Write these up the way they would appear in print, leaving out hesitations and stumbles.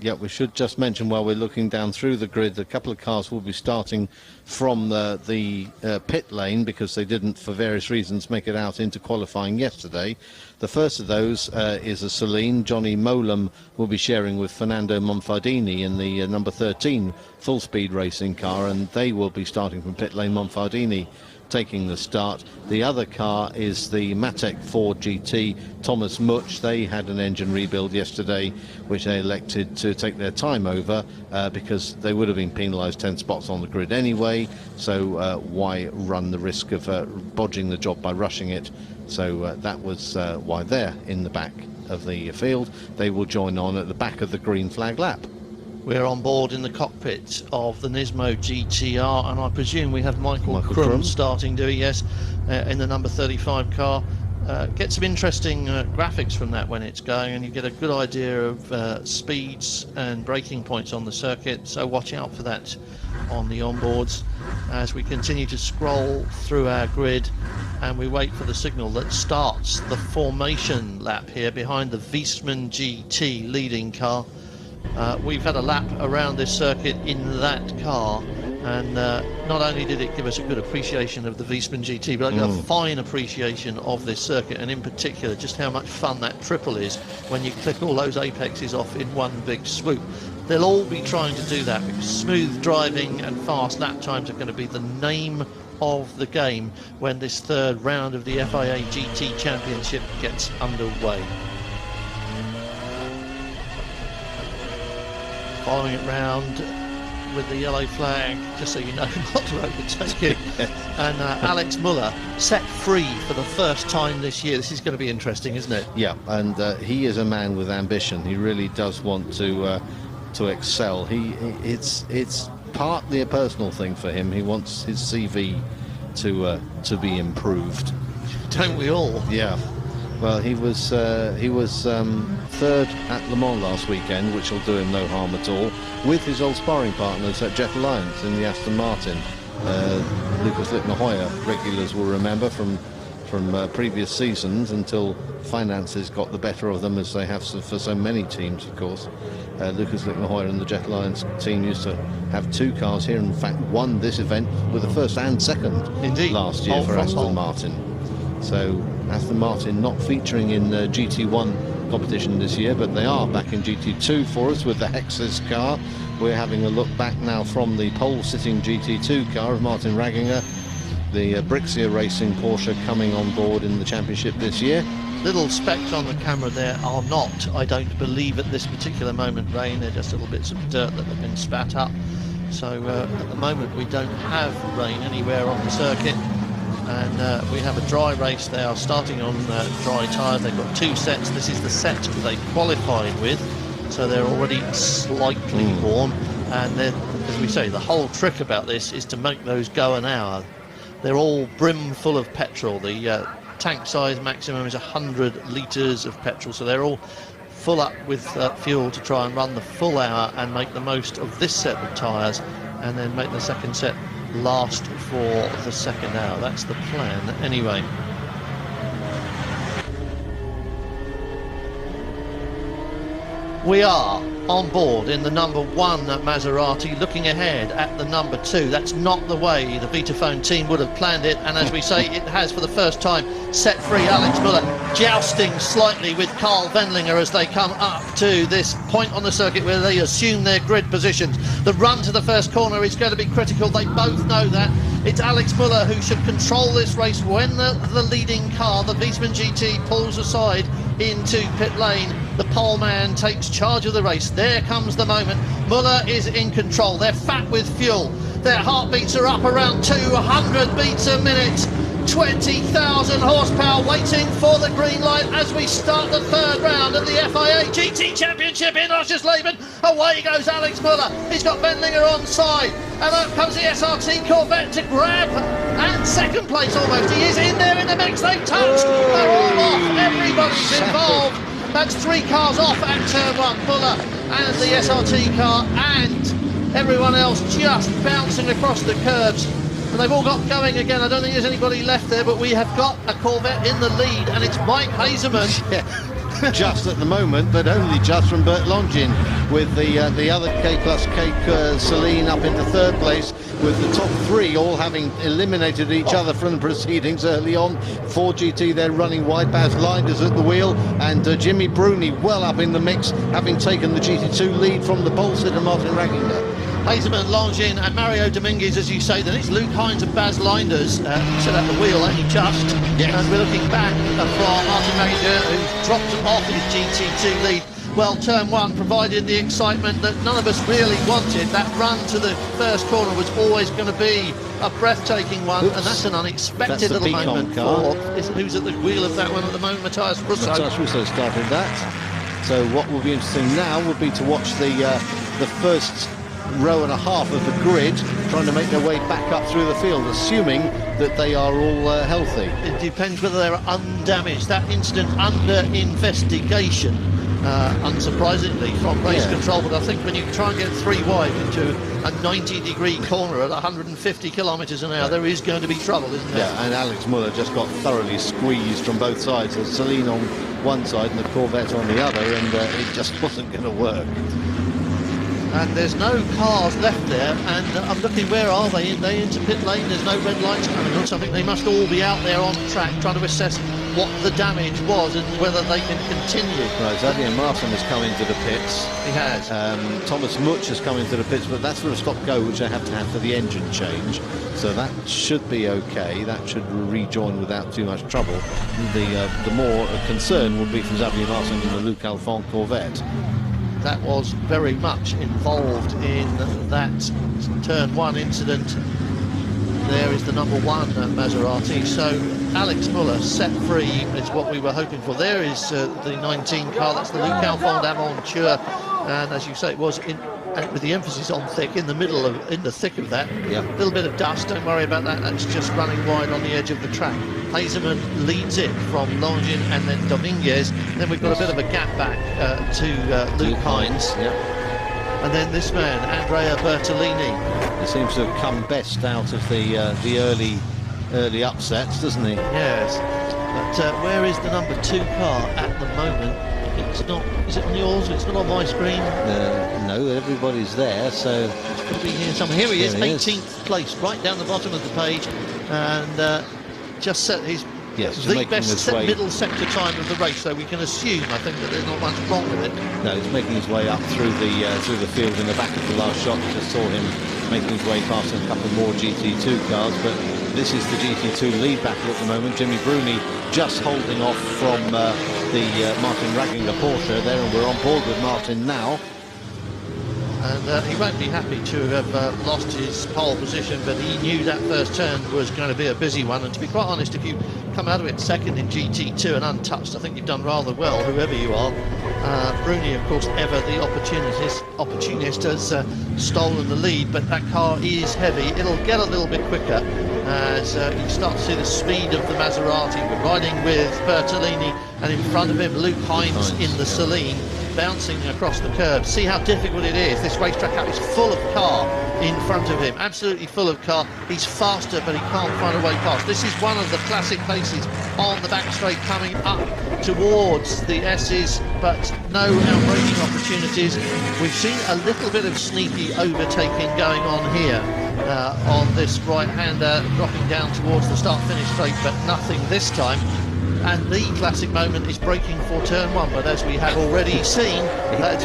Yeah, we should just mention while we're looking down through the grid, a couple of cars will be starting from the pit lane because they didn't, for various reasons, make it out into qualifying yesterday. The first of those is a Celine. Johnny Molam will be sharing with Fernando Monfardini in the number 13 full-speed racing car, and they will be starting from pit lane. Monfardini taking the start. The other car is the Matek Ford GT, Thomas Much. They had an engine rebuild yesterday, which they elected to take their time over because they would have been penalised 10 spots on the grid anyway, so why run the risk of bodging the job by rushing it? So that was why they're in the back of the field. They will join on at the back of the green flag lap. We're on board in the cockpit of the Nismo GTR, and I presume we have Michael Crum starting, do we? Yes, in the number 35 car. Get some interesting graphics from that when it's going, and you get a good idea of speeds and braking points on the circuit, so watch out for that on the onboards as we continue to scroll through our grid and we wait for the signal that starts the formation lap here behind the Wiesmann GT leading car. We've had a lap around this circuit in that car, and not only did it give us a good appreciation of the Wiesmann GT, but a fine appreciation of this circuit, and in particular just how much fun that triple is when you click all those apexes off in one big swoop. They'll all be trying to do that because smooth driving and fast lap times are going to be the name of the game when this third round of the FIA GT Championship gets underway. Following it round with the yellow flag, just so you know not to overtake it. And Alex Muller set free for the first time this year. This is going to be interesting, isn't it? Yeah, and he is a man with ambition. He really does want to excel. It's partly a personal thing for him. He wants his CV to be improved. Don't we all? Yeah. Well, he was third at Le Mans last weekend, which will do him no harm at all, with his old sparring partners at Jet Alliance in the Aston Martin. Lucas Littner-Hoyer, regulars will remember from previous seasons, until finances got the better of them, as they have for so many teams, of course. Lucas Littner-Hoyer and the Jet Alliance team used to have two cars here, and in fact won this event with the first and second last year for Aston Martin. So Aston Martin not featuring in GT1 competition this year, but they are back in GT2 for us with the Hexas car. We're having a look back now from the pole-sitting GT2 car of Martin Ragginger. The Brixia Racing Porsche coming on board in the championship this year. Little specks on the camera there are not, I don't believe at this particular moment, rain. They're just little bits of dirt that have been spat up. So at the moment we don't have rain anywhere on the circuit. And we have a dry race. They are starting on dry tyres. They've got two sets. This is the set they qualified with, so they're already slightly warm. And as we say, the whole trick about this is to make those go an hour. They're all brim full of petrol. The tank size maximum is 100 litres of petrol, so they're all full up with fuel to try and run the full hour and make the most of this set of tyres, and then make the second set last for the second hour. That's the plan anyway. We are on board in the number 1 Maserati, looking ahead at the number 2. That's not the way the Vitaphone team would have planned it, and as we say, it has for the first time set free. Alex Muller jousting slightly with Carl Wendlinger as they come up to this point on the circuit where they assume their grid positions. The run to the first corner is going to be critical. They both know that. It's Alex Muller who should control this race when the leading car, the Wiesmann GT, pulls aside into pit lane. The pole man takes charge of the race. There comes the moment. Muller is in control. They're fat with fuel. Their heartbeats are up around 200 beats a minute. 20,000 horsepower waiting for the green light as we start the third round of the FIA GT Championship in Oschersleben. Away goes Alex Muller. He's got Wendlinger on side, and up comes the SRT Corvette to grab, and second place almost. He is in there in the mix. They've touched. They're all off. Everybody's involved. That's 3 cars off at turn 1. Muller and the SRT car, and everyone else just bouncing across the curbs. And they've all got going again. I don't think there's anybody left there, but we have got a Corvette in the lead, and it's Mike Hazeman. just at the moment, but only just from Bert Longin, with the other K-Plus Celine up into third place, with the top three all having eliminated each other from the proceedings early on. Ford GT, they're running wide. Baz Leinders at the wheel, and Jimmy Bruni well up in the mix, having taken the GT2 lead from the pole sitter Martin Ragginger. Hazeman, Longin and Mario Dominguez, as you say. Then it's Luke Hines and Baz Leinders sit at the wheel, only just. Yes. And we're looking back from Martin Ragginger, who's dropped off his GT2 lead. Well, turn one provided the excitement that none of us really wanted. That run to the first corner was always going to be a breathtaking one. Oops. And that's an unexpected That's little moment car. for who's at the wheel of that one at the moment, Matthias Russo. Matthias Russo started that. So what will be interesting now would be to watch the first row and a half of the grid trying to make their way back up through the field, assuming that they are all healthy. It depends whether they're undamaged. That incident under investigation, unsurprisingly, from race control. But I think when you try and get three wide into a 90-degree corner at 150 kilometres an hour, there is going to be trouble, isn't there? Yeah, and Alex Muller just got thoroughly squeezed from both sides. There's Celine on one side and the Corvette on the other, and it just wasn't going to work. And there's no cars left there, and I'm looking, where are they? They into pit lane, there's no red lights coming on, so I think they must all be out there on track trying to assess what the damage was and whether they can continue. Right, Xavier Martin has come into the pits. He has. Thomas Much has come into the pits, but that's for a stop-go, which they have to have for the engine change. So that should be okay. That should rejoin without too much trouble. The more concern would be for Xavier Martin in the Luc Alphand Corvette. That was very much involved in that turn one incident. There is the number one Maserati. So Alex Muller set free is what we were hoping for. There is the 19 car. That's the Luc Alphand Aventure, and as you say, it was with the emphasis on thick, in the thick of that. Yeah. A little bit of dust. Don't worry about that. That's just running wide on the edge of the track. Hazeman leads it from Longin and then Dominguez. Then we've got a bit of a gap back to Luke Hines. Yeah. And then this man, Andrea Bertolini. He seems to have come best out of the early upsets, doesn't he? Yes. But where is the number two car at the moment? It's not. Is it on yours? It's not on my screen. No, everybody's there. So It's got to be here somewhere. Here he is, 18th place, right down the bottom of the page, and just set his the best middle sector time of the race. So we can assume, I think, that there's not much wrong with it. No, he's making his way up through the field in the back of the last shot. Just saw him making his way past a couple more GT2 cars, but this is the GT2 lead battle at the moment. Jimmy Bruni just holding off from the Martin Ragginger Porsche there, and we're on board with Martin now. And he won't be happy to have lost his pole position, but he knew that first turn was going to be a busy one. And to be quite honest, if you come out of it second in GT2 and untouched, I think you've done rather well, whoever you are. Bruni, of course, ever the opportunist, has stolen the lead, but that car is heavy. It'll get a little bit quicker as you start to see the speed of the Maserati. We're riding with Bertolini, and in front of him, Luke Hines in the Celine, bouncing across the curb. See how difficult it is. This racetrack is full of car in front of him, absolutely full of car. He's faster, but he can't find a way past. This is one of the classic places on the back straight coming up towards the S's, but no outraging opportunities. We've seen a little bit of sneaky overtaking going on here on this right-hander, dropping down towards the start-finish straight, but nothing this time. And the classic moment is braking for turn one, but as we have already seen, that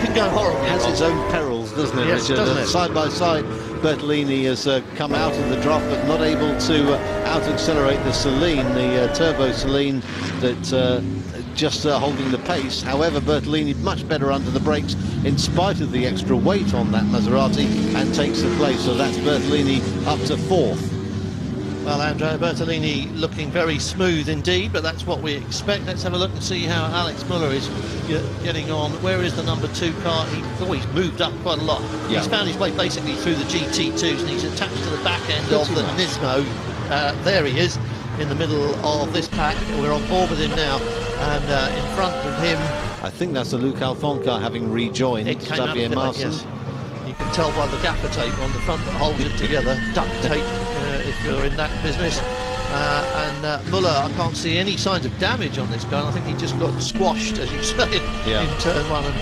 can go horribly. It has its own perils, doesn't it, yes, Richard? Doesn't it? Side by side, Bertolini has come out of the draft, but not able to out-accelerate the Celine, the turbo Celine that just holding the pace. However, Bertolini much better under the brakes in spite of the extra weight on that Maserati, and takes the place. So that's Bertolini up to fourth. Well, Andrea Bertolini looking very smooth indeed, but that's what we expect. Let's have a look and see how Alex Muller is getting on. Where is the number two car? He's moved up quite a lot. Yeah. He's found his way basically through the GT2s, and he's attached to the back end of the Nismo. There he is, in the middle of this pack. We're on board with him now, and in front of him, I think that's the Luc Alphand car having rejoined Xavier Martin. Yes. You can tell by the gaffer tape on the front that holds it together, duct tape if you're in that business. and Muller, I can't see any signs of damage on this guy. And I think he just got squashed, as you say, in turn one, and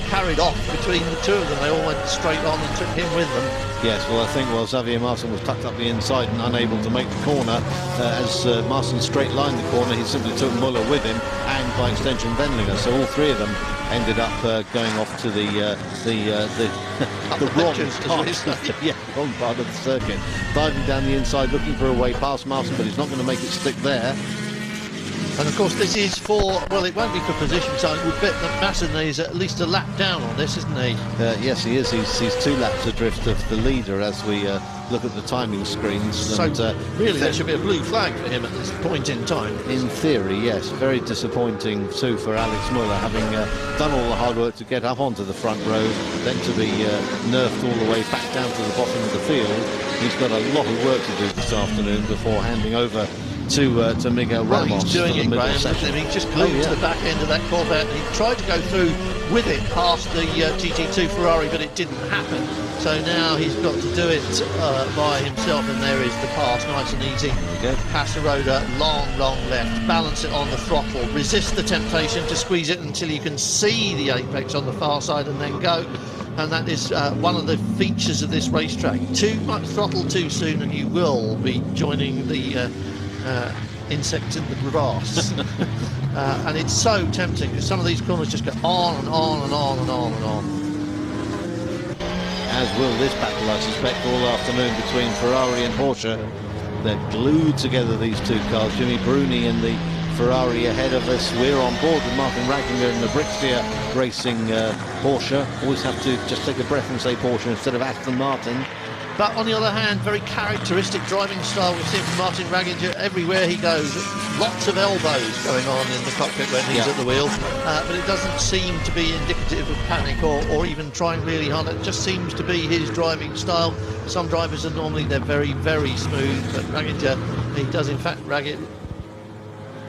carried off between the two of them. They all went straight on and took him with them. Yes, well, I think while Xavier Martin was tucked up the inside and unable to make the corner, as Martin straight lined the corner, he simply took Muller with him, and by extension Wendlinger. So all three of them ended up going off to the wrong wrong part of the circuit, diving down the inside, looking for a way past Martin, but he's not going to make it stick there. And of course this is for, well, it won't be for position, so it would bet that Masson is at least a lap down on this, isn't he? Yes, he is. He's 2 laps adrift of the leader as we look at the timing screens. So really there should be a blue flag for him at this point in time. In theory, yes. Very disappointing too for Alex Muller, having done all the hard work to get up onto the front row, then to be nerfed all the way back down to the bottom of the field. He's got a lot of work to do this afternoon before handing over to Miguel Ramos. Well, he's doing it, Graham. He just glued to the back end of that Corvette, and he tried to go through with it past the GT2 Ferrari, but it didn't happen. So now he's got to do it by himself, and there is the pass, nice and easy. Past the roader, long left, balance it on the throttle, resist the temptation to squeeze it until you can see the apex on the far side and then go. And that is one of the features of this racetrack. Too much throttle too soon and you will be joining the insects in the grass. And it's so tempting because some of these corners just go on and on and on and on and on. As will this battle, I suspect, all afternoon between Ferrari and Porsche. They're glued together, these two cars. Jimmy Bruni in the Ferrari ahead of us. We're on board with Martin Ragginger in the Brixia Racing Porsche. Always have to just take a breath and say Porsche instead of Aston Martin. But on the other hand, very characteristic driving style we've seen from Martin Ragginger everywhere he goes. Lots of elbows going on in the cockpit when he's at the wheel, but it doesn't seem to be indicative of panic or even trying really hard. It just seems to be his driving style. Some drivers are normally, they're very, very smooth, but Ragginger, he does in fact rag it.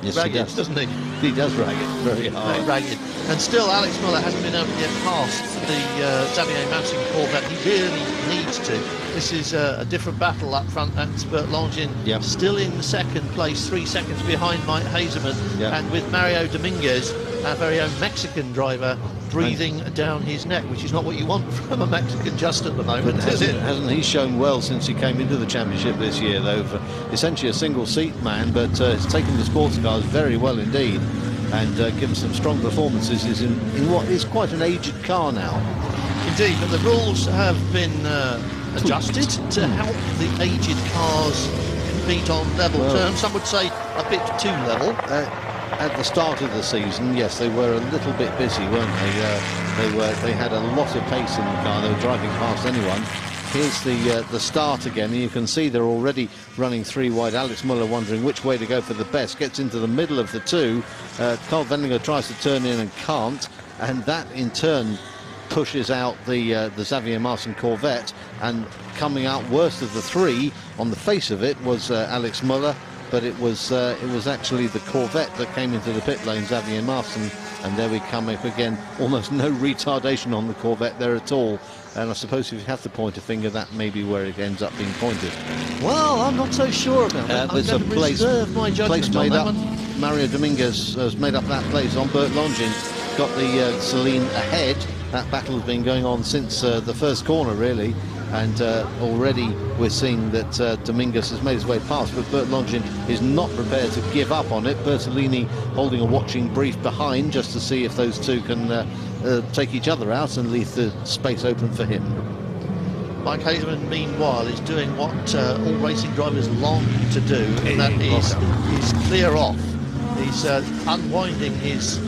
Yes, ragged, he does, doesn't he? He does rag it very hard. Very ragged. And still, Alex Muller hasn't been able to get past the Xavier Martin Corvette. He really needs to. This is a different battle up front. That's Bert Longin still in second place, 3 seconds behind Mike Hazeman, and with Mario Dominguez, our very own Mexican driver, breathing down his neck, which is not what you want from a Mexican just at the moment, is it? Hasn't he shown well since he came into the championship this year, though, for essentially a single-seat man, but has taken the sports cars very well indeed, and given some strong performances in what is quite an aged car now. Indeed, but the rules have been adjusted to help the aged cars compete on level terms. Some would say a bit too level. At the start of the season, yes, they were a little bit busy, weren't they? They had a lot of pace in the car. They were driving past anyone. Here's the start again, and you can see they're already running 3 wide. Alex Muller wondering which way to go for the best. Gets into the middle of the 2. Carl Wendlinger tries to turn in and can't, and that in turn pushes out the Xavier Martin Corvette, and coming out worst of the 3 on the face of it was Alex Muller. But it was actually the Corvette that came into the pit lane, Xavier Martin, and there we come up again. Almost no retardation on the Corvette there at all. And I suppose if you have to point a finger, that may be where it ends up being pointed. Well, I'm not so sure about that. I'm going to reserve my judgment on that one. Mario Dominguez has made up that place on Bert Longin. Got the Celine ahead. That battle has been going on since the first corner, really. And already we're seeing that Dominguez has made his way past, but Bert Longin is not prepared to give up on it. Bertolini holding a watching brief behind just to see if those two can take each other out and leave the space open for him. Mike Hazeman, meanwhile, is doing what all racing drivers long to do, and that is clear off. He's unwinding his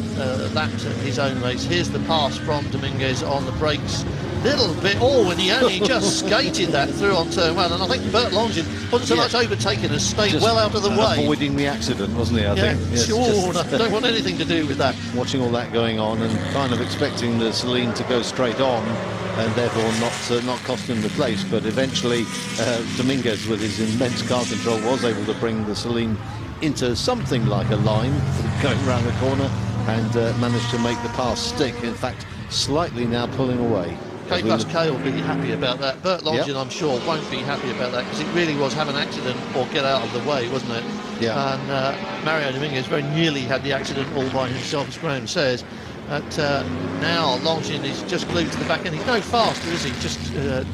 laps at his own race. Here's the pass from Dominguez on the brakes. Little bit, and he only just skated that through on turn 1, and I think Bert Longin wasn't so much overtaken as stayed just well out of the way. Avoiding the accident, wasn't he, I think? Yes, sure, I don't want anything to do with that. Watching all that going on and kind of expecting the Celine to go straight on and therefore not cost him the place, but eventually Dominguez, with his immense car control, was able to bring the Celine into something like a line going around the corner and managed to make the pass stick. In fact, slightly now pulling away. K plus K will be happy about that. Bert Longin, Yep. I'm sure, won't be happy about that because it really was have an accident or get out of the way, wasn't it? Yeah. And Mario Dominguez very nearly had the accident all by himself, as Graham says. But now Longin is just glued to the back end. He's no faster, is he? Just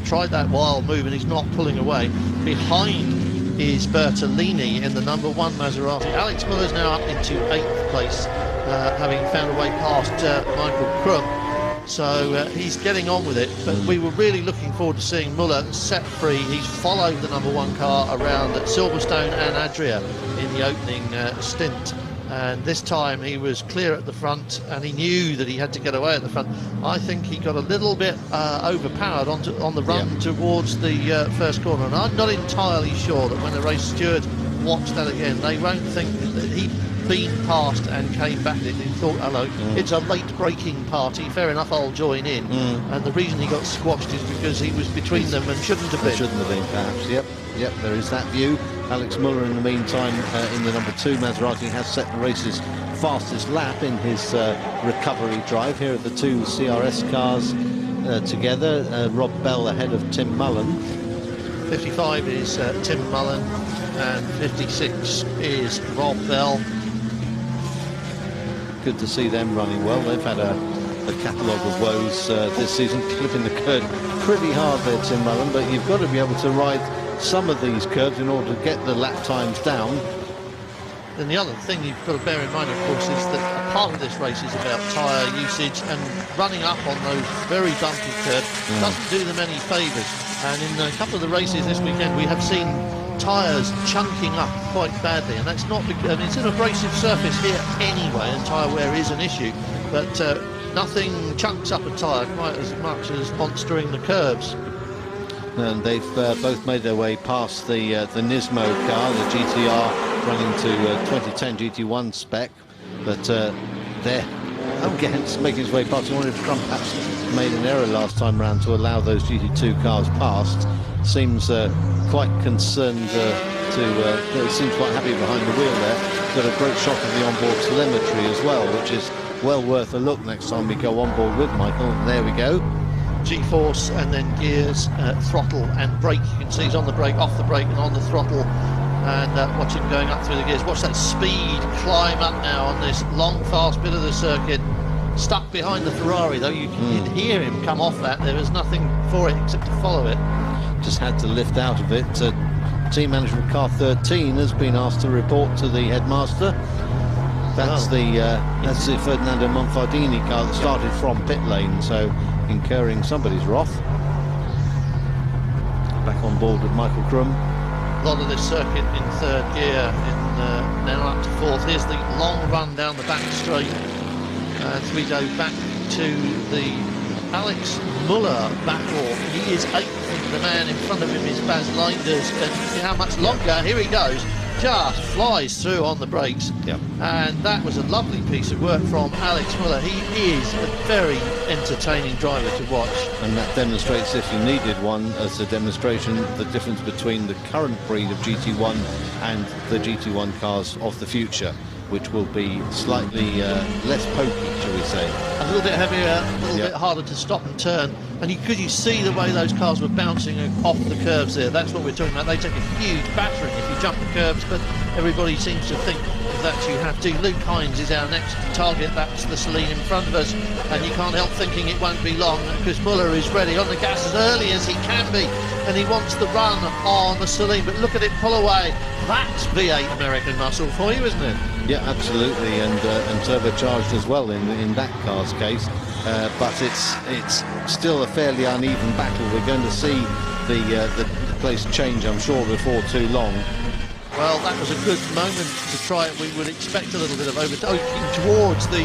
tried that wild move and he's not pulling away. Behind is Bertolini in the number 1 Maserati. Alex Muller's now up into 8th place, having found a way past Michael Krum. So he's getting on with it, but we were really looking forward to seeing Muller set free. He's followed the number 1 car around at Silverstone and Adria in the opening stint. And this time he was clear at the front and he knew that he had to get away at the front. I think he got a little bit overpowered on the run towards the first corner, and I'm not entirely sure that when the race stewards watch that again, they won't think that he'd been past and came back and thought, hello, it's a late braking party, fair enough, I'll join in. And the reason he got squashed is because he was between them and shouldn't have been. Shouldn't have been, perhaps. Yep, there is that view. Alex Muller, in the meantime, in the number 2 Maserati, has set the race's fastest lap in his recovery drive. Here are the 2 CRS cars together. Rob Bell ahead of Tim Mullen. 55 is Tim Mullen and 56 is Rob Bell. Good to see them running well. They've had a catalogue of woes this season, clipping the curb pretty hard there, Tim Mullen, but you've got to be able to ride some of these curves in order to get the lap times down. And the other thing you've got to bear in mind, of course, is that a part of this race is about tyre usage, and running up on those very bumpy curves doesn't do them any favours. And in a couple of the races this weekend, we have seen tyres chunking up quite badly, and that's not because, I mean, it's an abrasive surface here anyway, and tyre wear is an issue, but nothing chunks up a tyre quite as much as monstering the curbs. And they've both made their way past the Nismo car, the GTR, running to 2010 GT1 spec, but they're again making its way past. I wonder if Trump perhaps made an error last time round to allow those GT2 cars past. Seems quite concerned seems quite happy behind the wheel there. Got a great shot of the onboard telemetry as well, which is well worth a look next time we go on board with Michael. There we go. G-force and then gears, throttle and brake. You can see he's on the brake, off the brake and on the throttle, and watch him going up through the gears. Watch that speed climb up now on this long fast bit of the circuit. Stuck behind the Ferrari though, you can hear him come off that. There was nothing for it except to follow it. Just had to lift out of it. Team manager of car 13 has been asked to report to the headmaster. That's the Ferdinando Monfardini car that started from pit lane, so incurring somebody's wrath. Back on board with Michael Krum. A lot of this circuit in 3rd gear, now up to 4th. Here's the long run down the back straight. As we go back to the Alex Muller battle, he is 8th. The man in front of him is Baz Leinders, and you see how much longer. Here he goes, just flies through on the brakes. Yep. And that was a lovely piece of work from Alex Muller. He is a very entertaining driver to watch. And that demonstrates, if you needed one as a demonstration, the difference between the current breed of GT1 and the GT1 cars of the future, which will be slightly less pokey, shall we say. A little bit heavier, a little bit harder to stop and turn. And could you see the way those cars were bouncing off the curves there? That's what we're talking about. They take a huge battering if you jump the curves, but everybody seems to think that you have to. Luke Hines is our next target. That's the Celine in front of us, and you can't help thinking it won't be long because Muller is ready on the gas as early as he can be, and he wants the run on the Celine. But look at it pull away. That's V8 American muscle for you, isn't it? Yeah, absolutely, and turbocharged as well in that car's case. But it's still a fairly uneven battle. We're going to see the place change, I'm sure, before too long. Well, that was a good moment to try it. We would expect a little bit of overtaking towards the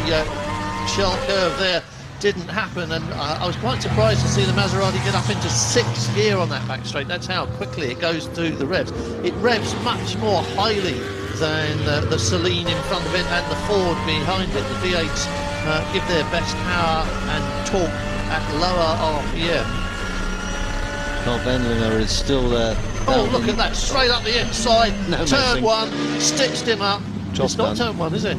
shell curve there. Didn't happen, and I was quite surprised to see the Maserati get up into 6th gear on that back straight. That's how quickly it goes through the revs. It revs much more highly than the Celine in front of it and the Ford behind it. The V8s give their best power and torque at lower RPM. Carl Benlinger is still there. Oh, look at that, straight up the inside. No turn messing. 1, stitched him up. Job It's not done. turn 1, is it?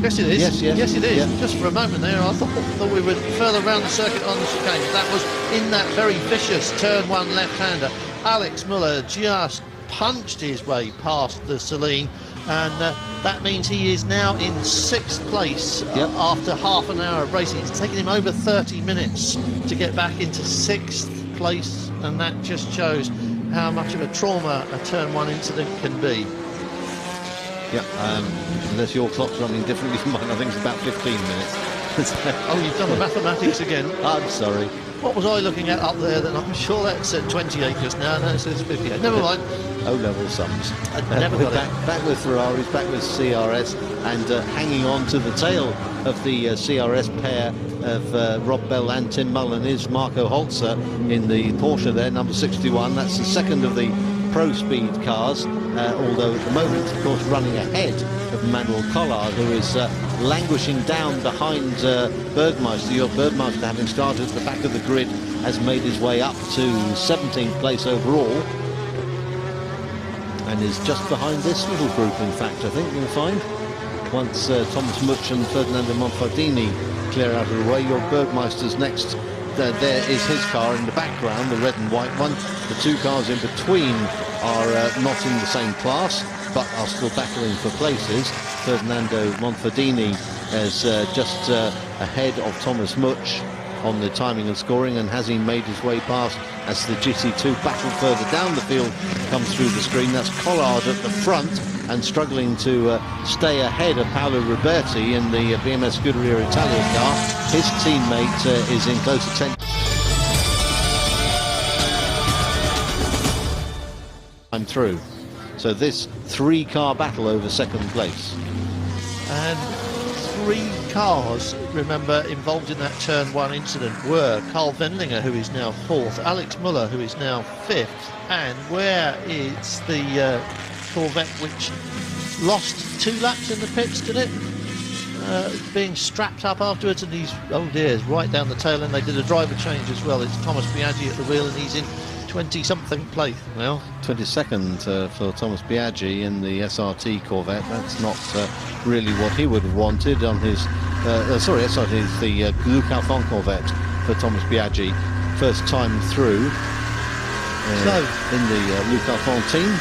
Yes, it is. Yes, it is. yeah. Just for a moment there, I thought we were further around the circuit on the chicane. That was in that very vicious turn one left-hander. Alex Muller just punched his way past the Celine, and that means he is now in 6th place after half an hour of racing. It's taken him over 30 minutes to get back into 6th place, and that just shows how much of a trauma a turn one incident can be. Yeah, unless your clock's running differently from mine, I think it's about 15 minutes. Oh, you've done the mathematics again. I'm sorry. What was I looking at up there? Then I'm sure that said 28 just now. No, it says 58. Never mind. O-level sums. I never got it. Back with Ferraris, back with CRS, and hanging on to the tail of the CRS pair of Rob Bell and Tim Mullen is Marco Holzer in the Porsche there, number 61. That's the second of the Pro Speed cars, although at the moment, of course, running ahead of Manuel Collard, who is languishing down behind Bergmeister. Your Bergmeister, having started at the back of the grid, has made his way up to 17th place overall, and is just behind this little group, in fact, I think you'll find. Once Thomas Mutsch and Ferdinando Monfardini clear out of the way, your Bergmeister's next. There is his car in the background, the red and white one. The two cars in between are not in the same class, but are still battling for places. Ferdinando Monfardini is just ahead of Thomas Mutsch on the timing and scoring, and has he made his way past as the GT2 battle further down the field comes through the screen. That's Collard at the front and struggling to stay ahead of Paolo Roberti in the BMS Scuderia Italia car. His teammate is in close attention. I'm through. So this 3-car battle over 2nd place. And 3 cars, remember, involved in that turn 1 incident were Carl Wendlinger, who is now 4th, Alex Muller, who is now 5th, and where is the Corvette which lost 2 laps in the pits, did it? Being strapped up afterwards, and he's, oh dear, right down the tail end. They did a driver change as well. It's Thomas Biaggi at the wheel, and he's in 20-something place now. 22nd for Thomas Biaggi in the SRT Corvette. That's not really what he would have wanted on his SRT is the Luc Alphon Corvette for Thomas Biaggi, first time through in the Luc Alphon team.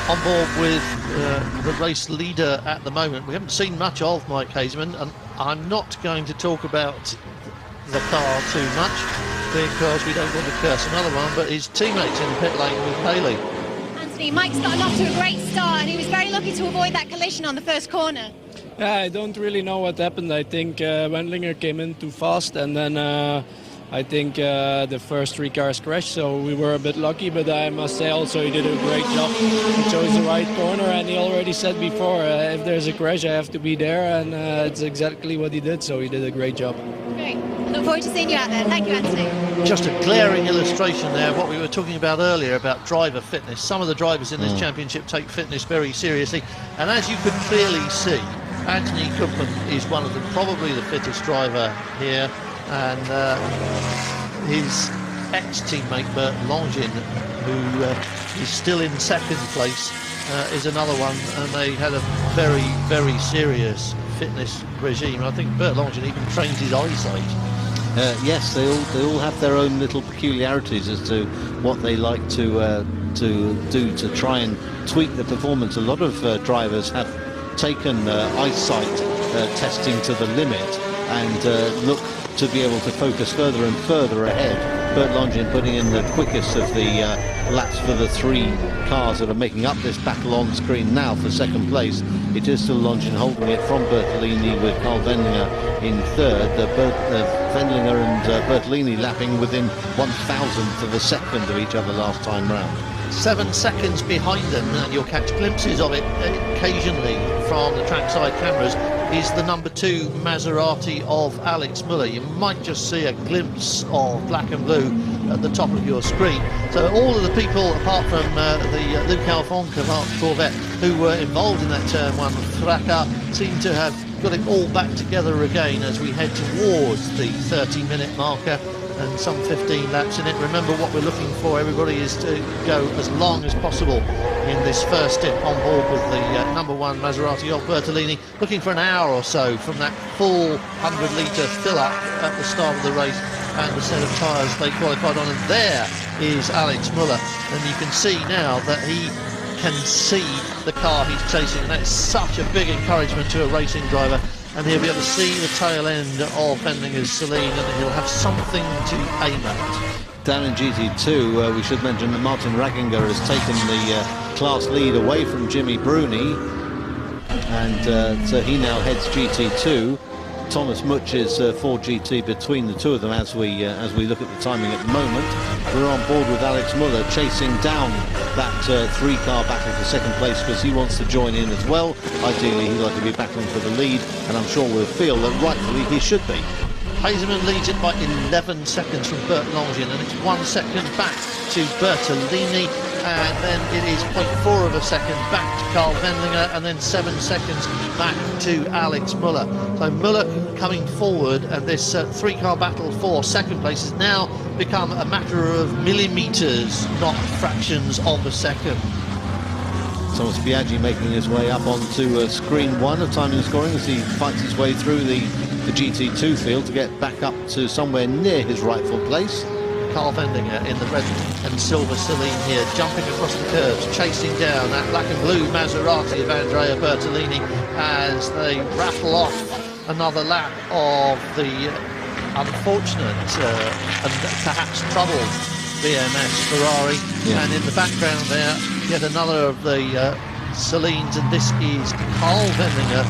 On board with the race leader at the moment. We haven't seen much of Mike Haseman, and I'm not going to talk about the car too much because we don't want to curse another one, but his teammates in the pit lane with Haley. Anthony, Mike's gotten off to a great start, and he was very lucky to avoid that collision on the first corner. Yeah, I don't really know what happened. I think Wendlinger came in too fast, and then I think the first 3 cars crashed, so we were a bit lucky, but I must say also he did a great job. He chose the right corner, and he already said before, if there's a crash I have to be there, and it's exactly what he did, so he did a great job. Great. Look forward to seeing you out there. Thank you, Anthony. Just a glaring illustration there of what we were talking about earlier about driver fitness. Some of the drivers in this championship take fitness very seriously, and as you could clearly see, Anthony Koopman is one of them, probably the fittest driver here, and his ex-teammate Bert Longin, who is still in 2nd place, is another one, and they had a very, very serious fitness regime. I think Bert Longin even trains his eyesight. Yes, they all have their own little peculiarities as to what they like to do to try and tweak the performance. A lot of drivers have taken eyesight testing to the limit and look to be able to focus further and further ahead. Bert Longin putting in the quickest of the laps for the 3 cars that are making up this battle on screen now for 2nd place. It is still Longin holding it from Bertolini, with Carl Wendlinger in 3rd. Wendlinger and Bertolini lapping within 1,000th of a second of each other last time round. 7 seconds behind them, and you'll catch glimpses of it occasionally from the trackside cameras, is the number 2 Maserati of Alex Muller. You might just see a glimpse of black and blue at the top of your screen. So all of the people, apart from the Luc Alphon Corvette, who were involved in that turn 1 fracas, seem to have got it all back together again as we head towards the 30-minute marker. and some 15 laps in it. Remember, what we're looking for, everybody, is to go as long as possible in this first stint on board with the number 1 Maserati of Bertolini, looking for an hour or so from that full 100-litre fill-up at the start of the race and the set of tyres they qualified on. And there is Alex Muller, and you can see now that he can see the car he's chasing, and that's such a big encouragement to a racing driver. And he'll be able to see the tail end of Wendlinger's Celine, and he'll have something to aim at. Down in GT2, we should mention that Martin Ragginger has taken the class lead away from Jimmy Bruni, and so he now heads GT2. Thomas Much is Ford GT between the two of them as we look at the timing at the moment. We're on board with Alex Muller chasing down that 3-car battle for second place, because he wants to join in as well. Ideally, he'd like to be battling for the lead, and I'm sure we'll feel that rightfully he should be. Hazeman leads it by 11 seconds from Bert Longines, and it's 1 second back to Bertolini, and then it is 0.4 of a second back to Karl Wendlinger, and then 7 seconds back to Alex Muller. So Muller coming forward, and this 3-car battle for second place has now become a matter of millimetres, not fractions of a second. Thomas Biaggi making his way up onto screen 1 of timing and scoring as he fights his way through the GT2 field to get back up to somewhere near his rightful place. Karl Wendlinger in the red and silver Celine here, jumping across the curves, chasing down that black and blue Maserati of Andrea Bertolini as they rattle off another lap of the unfortunate and perhaps troubled BMS Ferrari. Yeah. And in the background there, yet another of the Celines, and this is Karl Wendlinger,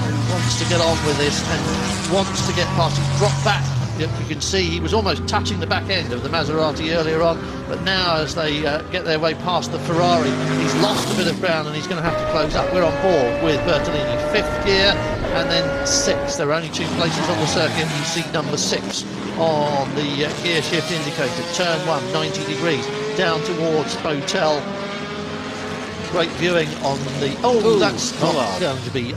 who wants to get on with this and wants to get past it. Drop back. You can see he was almost touching the back end of the Maserati earlier on, but now as they get their way past the Ferrari, he's lost a bit of ground and he's going to have to close up. We're on board with Bertolini, 5th gear, and then 6th. There are only 2 places on the circuit. You see number 6 on the gear shift indicator. Turn 1, 90 degrees, down towards Hotel. Great viewing on the... Oh, that's not going to be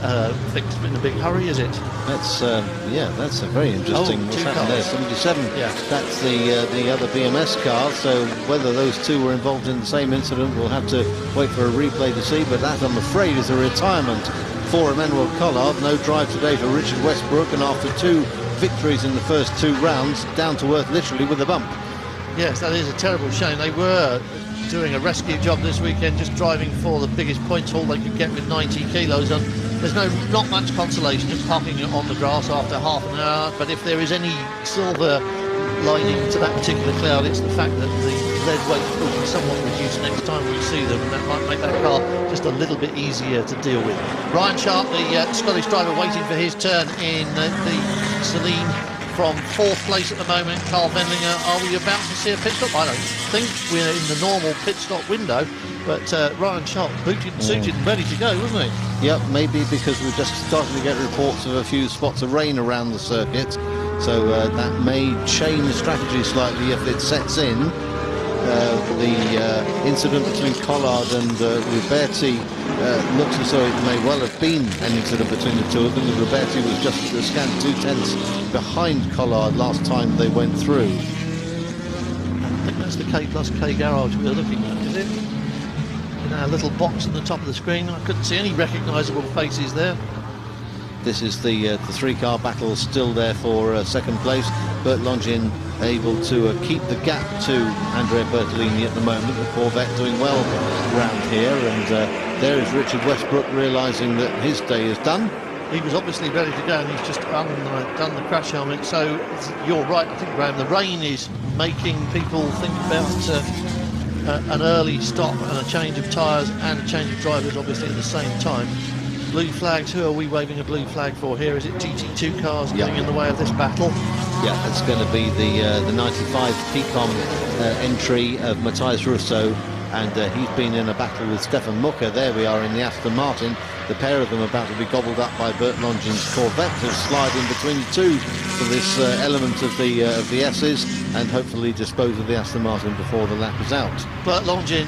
fixed in a big hurry, is it? That's that's a very interesting. What's happened there? 77. Yeah. That's the other BMS car. So whether those two were involved in the same incident, we'll have to wait for a replay to see. But that, I'm afraid, is a retirement for Emmanuel Collard. No drive today for Richard Westbrook, and after 2 victories in the first 2 rounds, down to earth literally with a bump. Yes, that is a terrible shame. They were doing a rescue job this weekend, just driving for the biggest points haul they could get with 90 kilos on. There's not much consolation just parking it on the grass after half an hour, but if there is any silver lining to that particular cloud, it's the fact that the lead weight will be somewhat reduced next time we see them, and that might make that car just a little bit easier to deal with. Ryan Sharp, the Scottish driver, waiting for his turn in the Celine from 4th place at the moment. Karl Wendlinger, are we about to see a pit stop? I don't think we're in the normal pit stop window, but Ryan Sharp booted and suited and ready to go, wasn't he? Yep, maybe because we're just starting to get reports of a few spots of rain around the circuit, so that may change strategy slightly if it sets in. The incident between Collard and Roberti looks as though it may well have been an incident between the two of them. Roberti was just a scant 2/10 behind Collard last time they went through. I think that's the K+K garage we're looking at, is it? In our little box on the top of the screen, I couldn't see any recognisable faces there. This is the 3-car battle still there for second place. Bert Longines able to keep the gap to Andrea Bertolini at the moment. The Corvette doing well round here, and there is Richard Westbrook realising that his day is done. He was obviously ready to go, and he's just done the crash helmet. So you're right, I think, Graham, the rain is making people think about an early stop and a change of tyres and a change of drivers, obviously, at the same time. Blue flags, who are we waving a blue flag for here? Is it GT2 cars getting in the way of this battle? Yeah, it's going to be the 95 Picom entry of Matthias Russo, and he's been in a battle with Stefan Mucker. There we are in the Aston Martin. The pair of them about to be gobbled up by Bert Longines' Corvette to slide in between the two for this element of the S's. and hopefully dispose of the Aston Martin before the lap is out. Bert Longin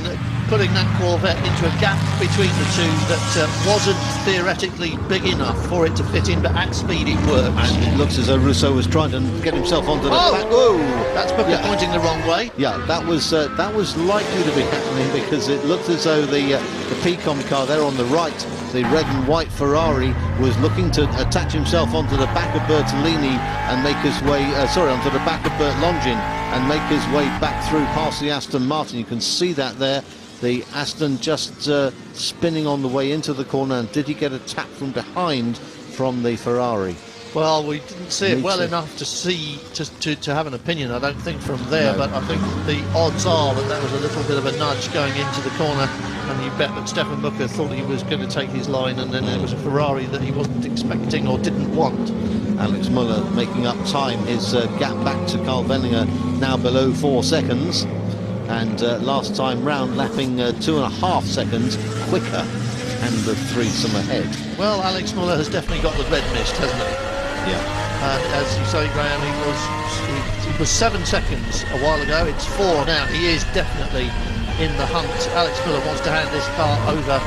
putting that Corvette into a gap between the two that wasn't theoretically big enough for it to fit in, but at speed it works. And it looks as though Rousseau was trying to get himself onto the back. Whoa! That's Booker pointing the wrong way. Yeah, that was likely to be happening, because it looked as though the Picom car there on the right, the red and white Ferrari, was looking to attach himself onto the back of Bertolini and make his way, onto the back of Bert Longin and make his way back through past the Aston Martin. You can see that there. The Aston just spinning on the way into the corner, and did he get a tap from behind from the Ferrari? Well, we didn't see it well enough to see to have an opinion, I don't think, from there. No. But I think the odds are that was a little bit of a nudge going into the corner, and you bet that Stefan Booker thought he was going to take his line, and then there was a Ferrari that he wasn't expecting or didn't want. Alex Muller making up time. His gap back to Carl Venninger now below 4 seconds, and last time round lapping 2.5 seconds quicker, and the threesome ahead. Well, Alex Muller has definitely got the red mist, hasn't he? Yeah. And as you say, Graham, he was 7 seconds a while ago. It's 4 now. He is definitely in the hunt. Alex Muller wants to hand this car over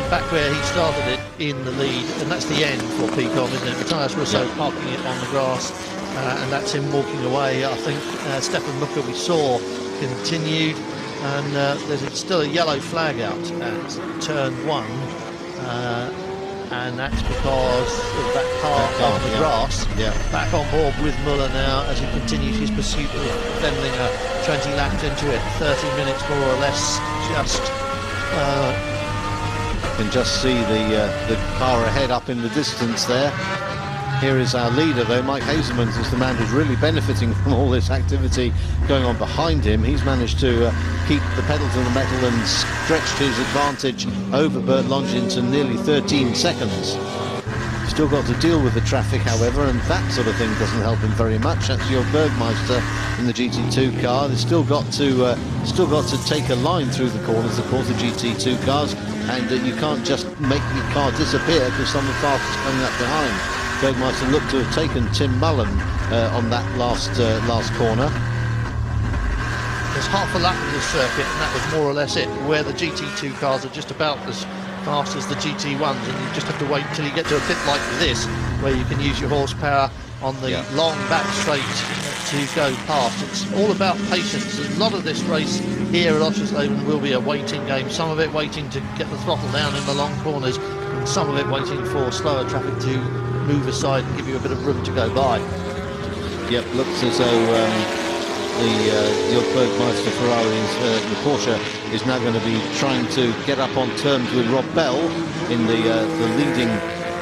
back where he started it, in the lead, and that's the end for Picom, isn't it? Matthias Rousseau parking it on the grass, and that's him walking away. I think Stefan Booker, we saw, continued, and there's still a yellow flag out at turn 1. And that's because of that car on the grass. Back on board with Muller now as he continues his pursuit of Wendlinger. 20 laps into it, 30 minutes more or less. You can just see the car ahead up in the distance there. Here is our leader, though. Mike Hazelman is the man who's really benefiting from all this activity going on behind him. He's managed to keep the pedal to the metal and stretched his advantage over Bert Longin to nearly 13 seconds. Still got to deal with the traffic, however, and that sort of thing doesn't help him very much. That's your Bergmeister in the GT2 car. They've still got to take a line through the corners, of course, the GT2 cars, and you can't just make the car disappear because someone fast is coming up behind. Bergmeister looked to have taken Tim Mullen on that last corner. There's half a lap of this circuit, and that was more or less it, where the GT2 cars are just about as fast as the GT1s, and you just have to wait until you get to a pit like this, where you can use your horsepower on the long back straight to go past. It's all about patience. A lot of this race here at Oschersleben will be a waiting game, some of it waiting to get the throttle down in the long corners, and some of it waiting for slower traffic to move aside and give you a bit of room to go by. Yep, looks as though the Bergmeister Ferrari, the Porsche, is now going to be trying to get up on terms with Rob Bell in the leading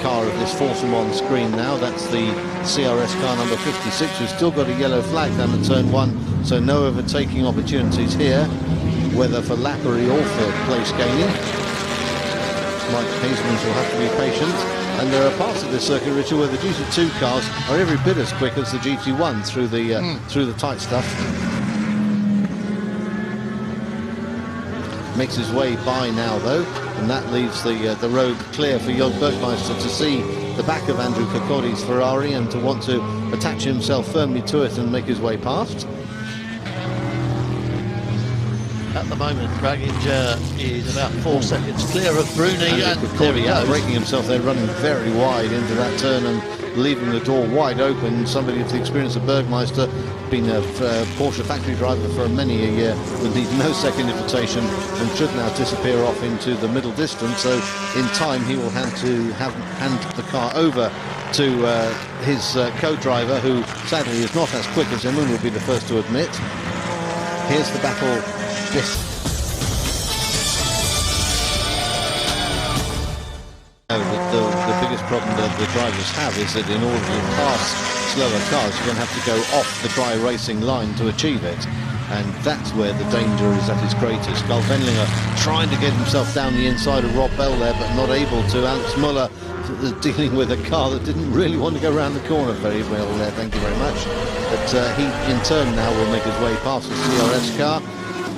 car of this foursome on screen now. That's the CRS car number 56, who's still got a yellow flag down at turn 1, so no overtaking opportunities here, whether for Lappery or for place gaining. Mike Hazelman will have to be patient. And there are parts of this circuit, Richard, where the GT2 cars are every bit as quick as the GT1 through the tight stuff. Makes his way by now, though, and that leaves the road clear for Jörg Bergmeister to see the back of Andrew Kirkcaldy's Ferrari and to want to attach himself firmly to it and make his way past. At the moment, Draginger is about 4 seconds clear of Bruni, and Kirkcaldy breaking himself there, running very wide into that turn and leaving the door wide open. Somebody with the experience of Bergmeister, been a Porsche factory driver for many a year, would need no second invitation and should now disappear off into the middle distance. So in time he will have to hand the car over to his co-driver, who sadly is not as quick as him and will be the first to admit. Here's the battle. The biggest problem that the drivers have is that in order to pass slower cars, you're going to have to go off the dry racing line to achieve it, and that's where the danger is at its greatest. Carl Wendlinger trying to get himself down the inside of Rob Bell there, but not able to. Alex Muller dealing with a car that didn't really want to go around the corner very well there, thank you very much. But he in turn now will make his way past the CRS car.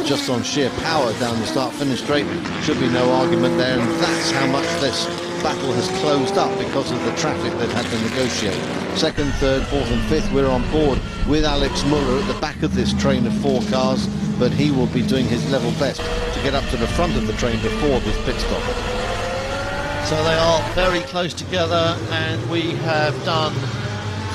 Just on sheer power down the start-finish straight, should be no argument there, and that's how much this battle has closed up because of the traffic they've had to negotiate. Second, third, fourth and fifth, we're on board with Alex Muller at the back of this train of 4 cars, but he will be doing his level best to get up to the front of the train before this pit stop. So they are very close together, and we have done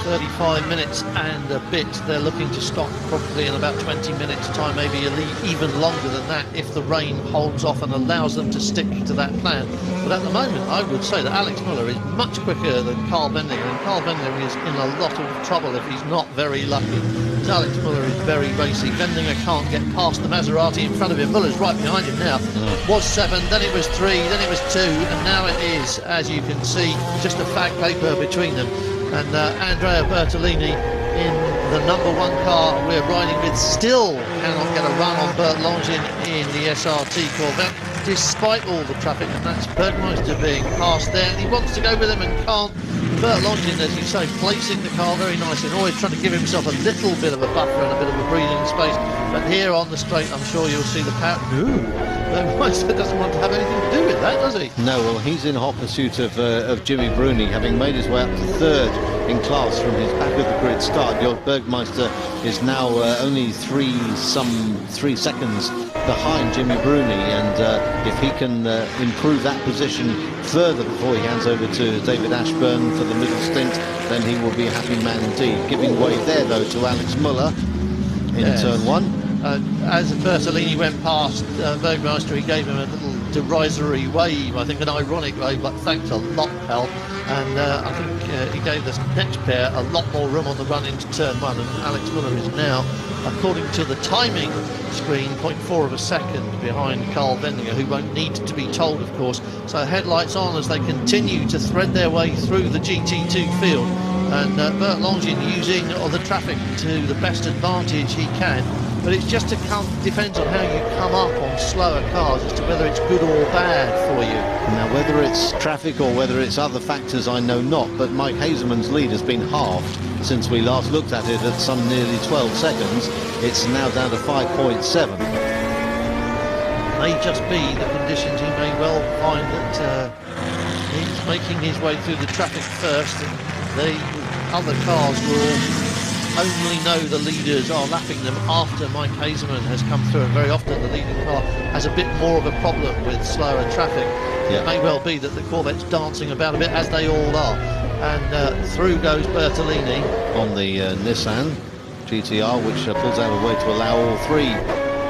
35 minutes and a bit. They're looking to stop probably in about 20 minutes time, maybe even longer than that if the rain holds off and allows them to stick to that plan. But at the moment I would say that Alex Muller is much quicker than Carl Wendlinger, and Carl Wendlinger is in a lot of trouble if he's not very lucky. Alex Muller is very racy. Wendlinger can't get past the Maserati in front of him. Muller's right behind him now. Was 7, then it was 3, then it was 2, and now it is, as you can see, just a fag paper between them. And Andrea Bertolini in the number 1 car we're riding with still cannot get a run on Bert Longin in the SRT Corvette, despite all the traffic, and that's Bergmeister being passed there, and he wants to go with him and can't. Bert Longin, as you say, placing the car very nicely and always trying to give himself a little bit of a buffer and a bit of a breathing space, but here on the straight I'm sure you'll see the power. Bergmeister doesn't want to have anything to do with that, does he? No, well, he's in hot pursuit of Jimmy Bruni, having made his way up to 3rd in class from his back of the grid start. Jörg Bergmeister is now only 3 seconds behind Jimmy Bruni, and if he can improve that position further before he hands over to David Ashburn for the middle stint, then he will be a happy man indeed. Giving way there though to Alex Muller in turn 1. As Bertolini went past Bergmeister, he gave him a little derisory wave, I think an ironic wave, like thanks a lot, pal. And I think he gave this next pair a lot more room on the run into turn 1, and Alex Muller is now, according to the timing screen, 0.4 of a second behind Carl Wendlinger, who won't need to be told, of course. So headlights on as they continue to thread their way through the GT2 field, and Bert Longin using the traffic to the best advantage he can. But it's just depends on how you come up on slower cars as to whether it's good or bad for you. Now, whether it's traffic or whether it's other factors, I know not, but Mike Hazelman's lead has been halved since we last looked at it at some nearly 12 seconds. It's now down to 5.7. May just be the conditions. He may well find that he's making his way through the traffic first, and the other cars will only know the leaders are lapping them after Mike Hazelman has come through, and very often the leading car has a bit more of a problem with slower traffic. It may well be that the Corvette's dancing about a bit, as they all are, and through goes Bertolini on the Nissan GTR, which pulls out a way to allow all 3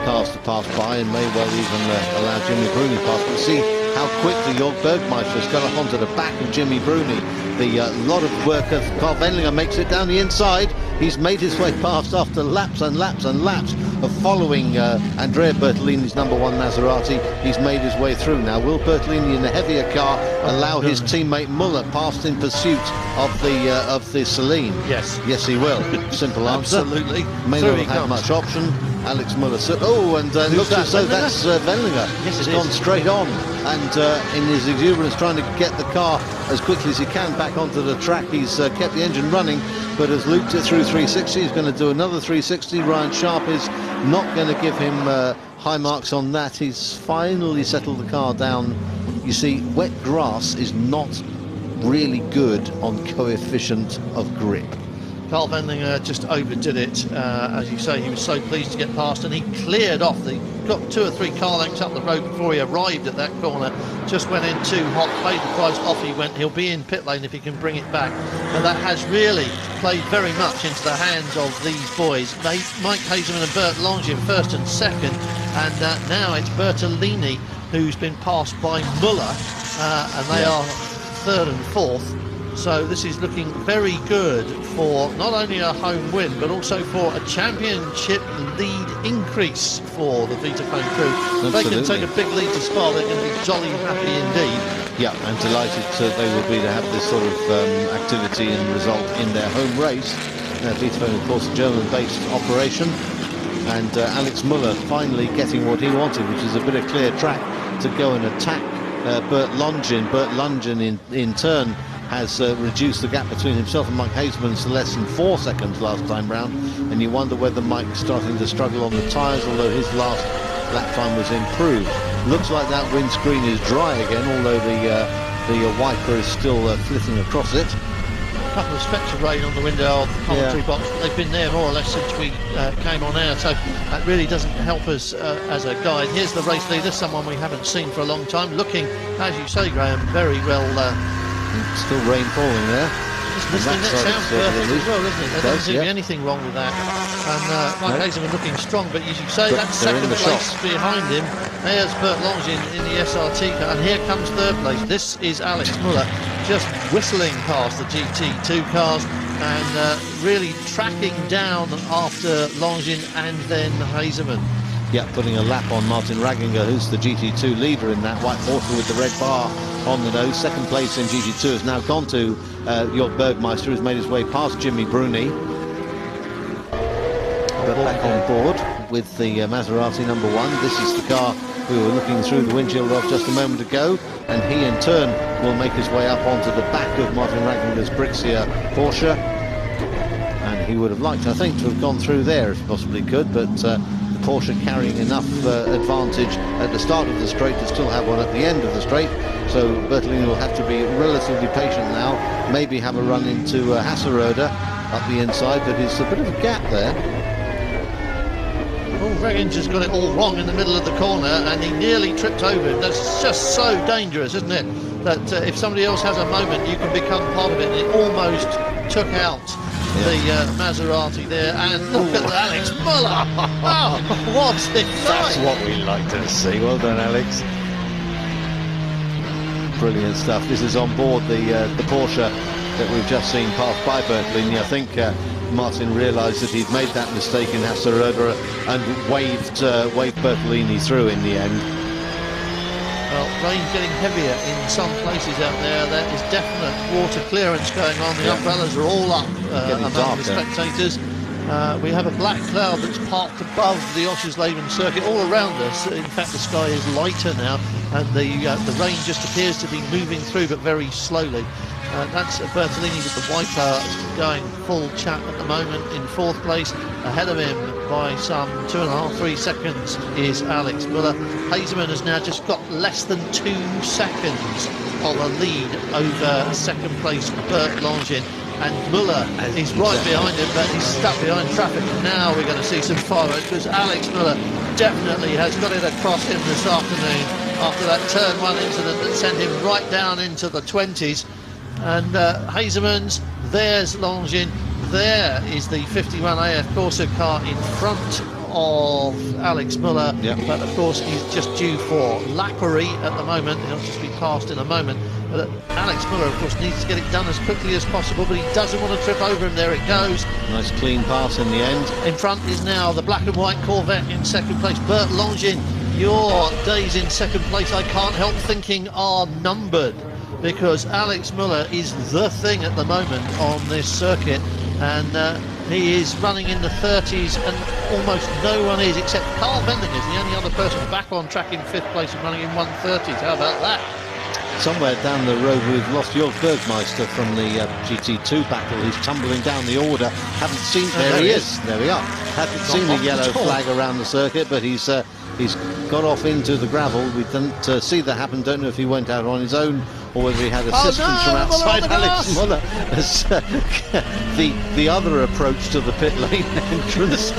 cars to pass by, and may well even allow Jimmy Bruni past. But see how quickly Jörg Bergmeister has got up onto the back of Jimmy Bruni. The lot of work of Carl Wendlinger makes it down the inside. He's made his way past after laps and laps and laps of following Andrea Bertolini's number 1 Maserati. He's made his way through now. Will Bertolini in the heavier car allow his teammate Muller past in pursuit of the Celine? Yes. Yes, he will. Simple answer. Absolutely. May not have much option. Alex Muller. Looks as though that's Wendlinger. Yes, He's gone straight on, and in his exuberance trying to get the car as quickly as he can back onto the track, he's kept the engine running, but has looped it through 360. He's going to do another 360. Ryan Sharp is not going to give him high marks on that. He's finally settled the car down. You see, wet grass is not really good on coefficient of grip. Carl Wendlinger just overdid it. As you say, he was so pleased to get past, and he cleared off. Got 2 or 3 car lengths up the road before he arrived at that corner. Just went in too hot, paid the price, off he went. He'll be in pit lane if he can bring it back. And that has really played very much into the hands of these boys. Mike Hazelman and Bert Longin first and second, and now it's Bertolini who's been passed by Muller, and they are 3rd and 4th. So this is looking very good for not only a home win, but also for a championship lead increase for the Vitaphone crew. If they can take a big lead to Spa, they're going to be jolly happy indeed. Yeah, and delighted they will be to have this sort of activity and result in their home race. Now, Vitaphone, of course, a German-based operation, and Alex Muller finally getting what he wanted, which is a bit of clear track to go and attack Bert Longin. Bert Longin in turn has reduced the gap between himself and Mike Hazelman to less than 4 seconds last time round, and you wonder whether Mike's starting to struggle on the tyres, although his last lap time was improved. Looks like that windscreen is dry again, although the The wiper is still flitting across it. A couple of specks of rain on the window of the commentary box, but they've been there more or less since we came on air, so that really doesn't help us as a guide. Here's the race leader, someone we haven't seen for a long time, looking, as you say, Graham, very well. Still rain falling there. Listening, that sounds perfect as well, doesn't it? There doesn't seem to be anything wrong with that. And Mike Hazelman looking strong, but as you say, that's second place behind him. There's Bert Longin in the SRT car, and here comes third place. This is Alex Muller, just whistling past the GT2 cars and really tracking down after Longin and then Hazelman. Yeah, putting a lap on Martin Ragginger, who's the GT2 leader in that white Porsche with the red bar on the nose. Second place in GT2 has now gone to Jörg Bergmeister, who's made his way past Jimmy Bruni. But back on board with the Maserati number 1. This is the car we were looking through the windshield of just a moment ago, and he in turn will make his way up onto the back of Martin Ragginger's Brixia Porsche. And he would have liked, I think, to have gone through there if he possibly could, but Porsche carrying enough advantage at the start of the straight to still have one at the end of the straight, so Bertolini will have to be relatively patient now, maybe have a run into Hasseröder up the inside, but it's a bit of a gap there. Oh, Ragginger's got it all wrong in the middle of the corner, and he nearly tripped over him. That's just so dangerous, isn't it? That if somebody else has a moment, you can become part of it. It almost took out the Maserati there, and look at Alex Muller. Oh, what's it That's what we like to see. Well done, Alex. Brilliant stuff. This is on board the Porsche that we've just seen pass by Bertolini. I think Martin realised that he'd made that mistake in Hasseröder and waved Bertolini through in the end. Well, rain getting heavier in some places out there. There is definite water clearance going on. The umbrellas are all up among the spectators. We have a black cloud that's parked above the Oschersleben circuit all around us. In fact, the sky is lighter now, and the rain just appears to be moving through, but very slowly. That's Bertolini with the wiper going full chat at the moment in fourth place. Ahead of him by some 2.5-3 seconds is Alex Muller. Hazelman has now just got less than 2 seconds of a lead over second place Bert Longin, and Muller is right behind him, but he's stuck behind traffic. Now we're going to see some fireworks, because Alex Muller definitely has got it across him this afternoon after that turn 1 incident that sent him right down into the 20s. And Hazelman's, there's Longin, there is the 51 AF Corsa car in front of Alex Muller, but of course he's just due for lappery at the moment. He'll just be passed in a moment, but Alex Muller of course needs to get it done as quickly as possible, but he doesn't want to trip over him. There it goes. Nice clean pass in the end. In front is now the black and white Corvette in second place. Bert Longin, your days in second place, I can't help thinking, are numbered, because Alex Muller is the thing at the moment on this circuit, and he is running in the 30s, and almost no one is, except Carl Vending is the only other person back on track in fifth place and running in 130s. How about that? Somewhere down the road we've lost Jörg Bergmeister from the GT2 battle. He's tumbling down the order. Haven't seen, there he is. There we are. Haven't seen the yellow flag around the circuit, but he's got off into the gravel. We didn't see that happen. Don't know if he went out on his own or whether he had assistance from outside. Alex Muller as the other approach to the pit lane entrance.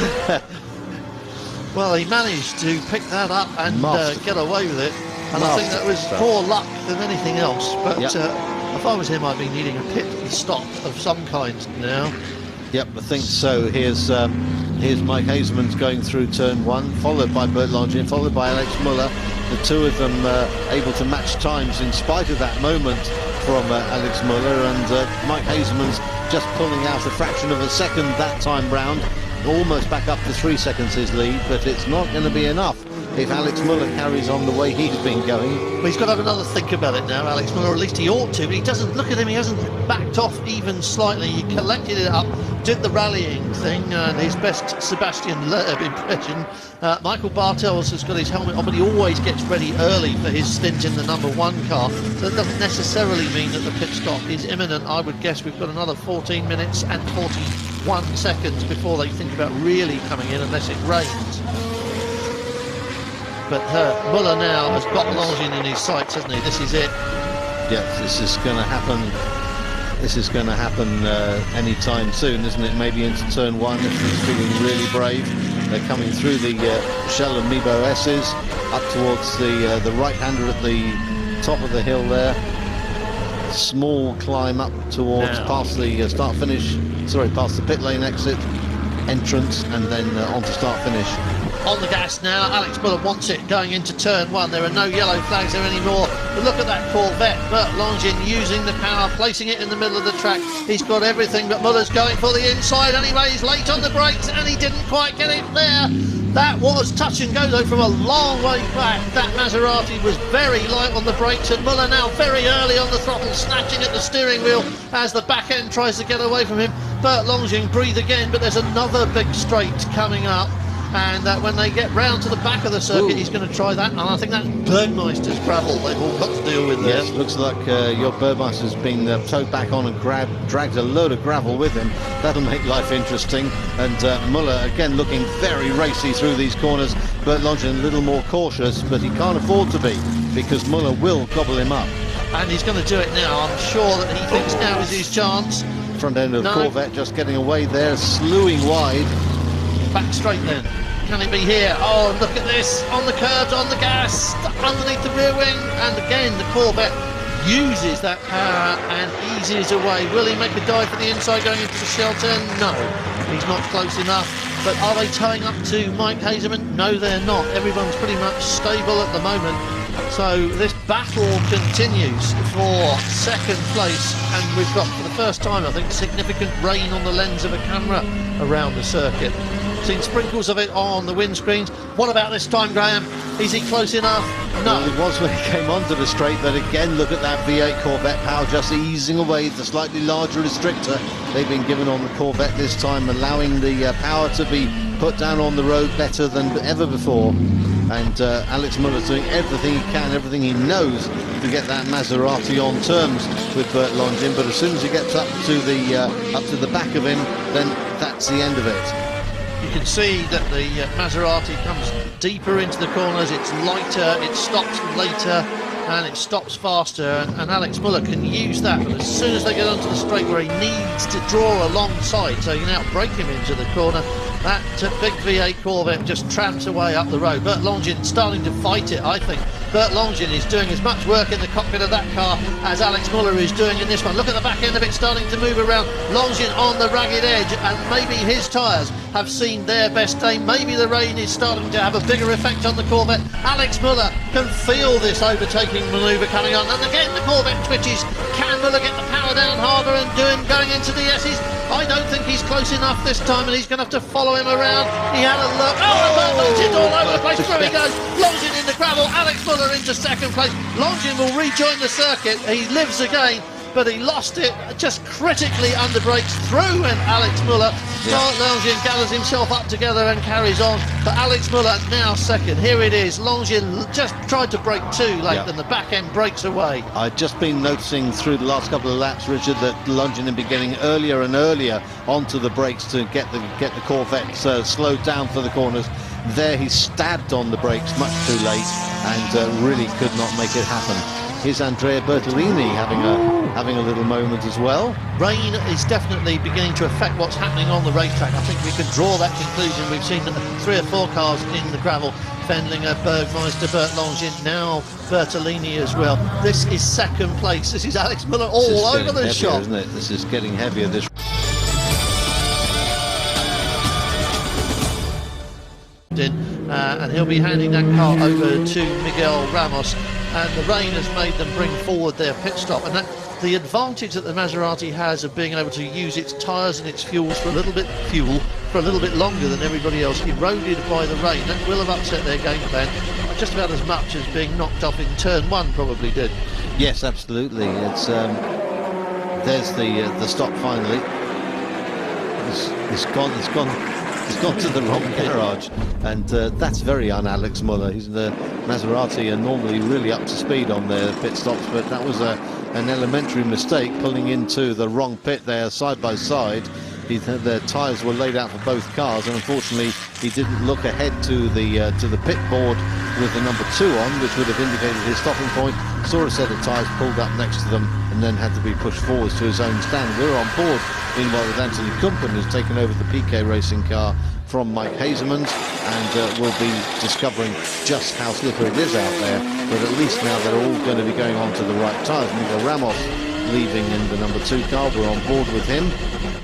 Well, he managed to pick that up and get away with it, and I think that was poor luck than anything else, but if I was him, I'd be needing a pit stop of some kind now. Yep, I think so. Here's Mike Hazelman's going through turn 1, followed by Bert Longin, followed by Alex Muller. The two of them able to match times in spite of that moment from Alex Muller, and Mike Hazelman's just pulling out a fraction of a second that time round, almost back up to 3 seconds his lead, but it's not going to be enough if Alex Muller carries on the way he's been going. Well, he's got to have another think about it now, Alex Muller, or at least he ought to, but he doesn't. Look at him, he hasn't backed off even slightly. He collected it up, did the rallying thing, and his best Sebastian Loeb impression. Michael Bartels has got his helmet on, but he always gets ready early for his stint in the number 1 car, so that doesn't necessarily mean that the pit stop is imminent. I would guess we've got another 14 minutes and 41 seconds before they think about really coming in, unless it rains. But Muller now has got Longin in his sights, hasn't he? This is it. Yeah, this is going to happen. This is going to happen anytime soon, isn't it? Maybe into turn one if he's feeling really brave. They're coming through the Shell and Mebo S's up towards the right-hander at the top of the hill there. Small climb up towards past the past the pit lane exit entrance, and then on to start finish. On the gas now, Alex Muller wants it going into turn one. There are no yellow flags there anymore. But look at that Corvette. Bert Longin using the power, placing it in the middle of the track. He's got everything, but Muller's going for the inside anyway. He's late on the brakes and he didn't quite get it there. That was touch and go though from a long way back. That Maserati was very light on the brakes, and Muller now very early on the throttle, snatching at the steering wheel as the back end tries to get away from him. Bert Longin breathe again, but there's another big straight coming up. And when they get round to the back of the circuit, he's going to try that. And I think that's Bergmeister's gravel they've all got to deal with there. Yes, looks like your Bergmeister's been towed back on and dragged a load of gravel with him. That'll make life interesting. And Muller, again, looking very racy through these corners. Bert Longin a little more cautious, but he can't afford to be, because Muller will gobble him up. And he's going to do it now. I'm sure that he thinks now is his chance. Front end of the Corvette just getting away there, slewing wide. Back straight then. Can it be here? Oh, look at this. On the curbs, on the gas, underneath the rear wing. And again, the Corvette uses that power and eases away. Will he make a dive for the inside going into the shelter? No, he's not close enough. But are they towing up to Mike Hazelman? No, they're not. Everyone's pretty much stable at the moment. So this battle continues for second place, and we've got, for the first time, I think, significant rain on the lens of a camera around the circuit. Seen sprinkles of it on the windscreens. What about this time, Graham? Is he close enough? No. Well, it was when he came onto the straight, but again, look at that V8 Corvette power just easing away the slightly larger restrictor they've been given on the Corvette this time, allowing the power to be put down on the road better than ever before. And Alex Muller's doing everything he can, everything he knows to get that Maserati on terms with Bert Longin. But as soon as he gets up to the back of him, then that's the end of it. You can see that the Maserati comes deeper into the corners, it's lighter, it stops later, and it stops faster, and Alex Muller can use that. But as soon as they get onto the straight where he needs to draw alongside so he can outbrake him into the corner, that big V8 Corvette just tramps away up the road. Bert Longin starting to fight it, I think. Bert Longin is doing as much work in the cockpit of that car as Alex Muller is doing in this one. Look at the back end of it starting to move around. Longin on the ragged edge, and maybe his tyres have seen their best day. Maybe the rain is starting to have a bigger effect on the Corvette. Alex Muller can feel this overtaking manoeuvre coming on, and again the Corvette twitches. Can Muller get the power down harder and going into the S's? I don't think he's close enough this time, and he's going to have to follow him around. He had a look. Oh, Bert Longin all over the place. Through he goes. Longin in the gravel. Alex Muller into second place. Longin will rejoin the circuit. He lives again, but he lost it just critically under brakes through, and Alex Muller. Bert Longin gathers himself up together and carries on. But Alex Muller now second. Here it is. Longin just tried to brake too late, and the back end breaks away. I've just been noticing through the last couple of laps, Richard, that Longin had been getting earlier and earlier onto the brakes to get the Corvette slowed down for the corners. There he stabbed on the brakes much too late and really could not make it happen. Here's Andrea Bertolini having a little moment as well. Rain is definitely beginning to affect what's happening on the racetrack. I think we can draw that conclusion. We've seen 3 or 4 cars in the gravel. Fendlinger, Bergmeister, Bert Longin, now Bertolini as well. This is second place. This is Alex Muller all over the shop. Isn't it? This is getting heavier. This. And he'll be handing that car over to Miguel Ramos, and the rain has made them bring forward their pit stop, and the advantage that the Maserati has of being able to use its tyres and its fuels for a little bit longer than everybody else, eroded by the rain. That will have upset their game plan just about as much as being knocked off in turn one probably did. Yes, absolutely. It's there's the stop finally. It's gone to the wrong garage, and that's very un-Alex Muller. He's the Maserati are normally really up to speed on their pit stops, but that was an elementary mistake, pulling into the wrong pit there side by side, the tyres were laid out for both cars, and unfortunately he didn't look ahead to the pit board with the number 2 on, which would have indicated his stopping point. Saw a set of tyres pulled up next to them, and then had to be pushed forwards to his own stand. We're on board meanwhile with Anthony Kumpen, who's taken over the PK Racing car from Mike Hazemans, and we'll be discovering just how slippery it is out there. But at least now they're all going to be going on to the right tyres. Miguel Ramos leaving in the number 2 car. We're on board with him.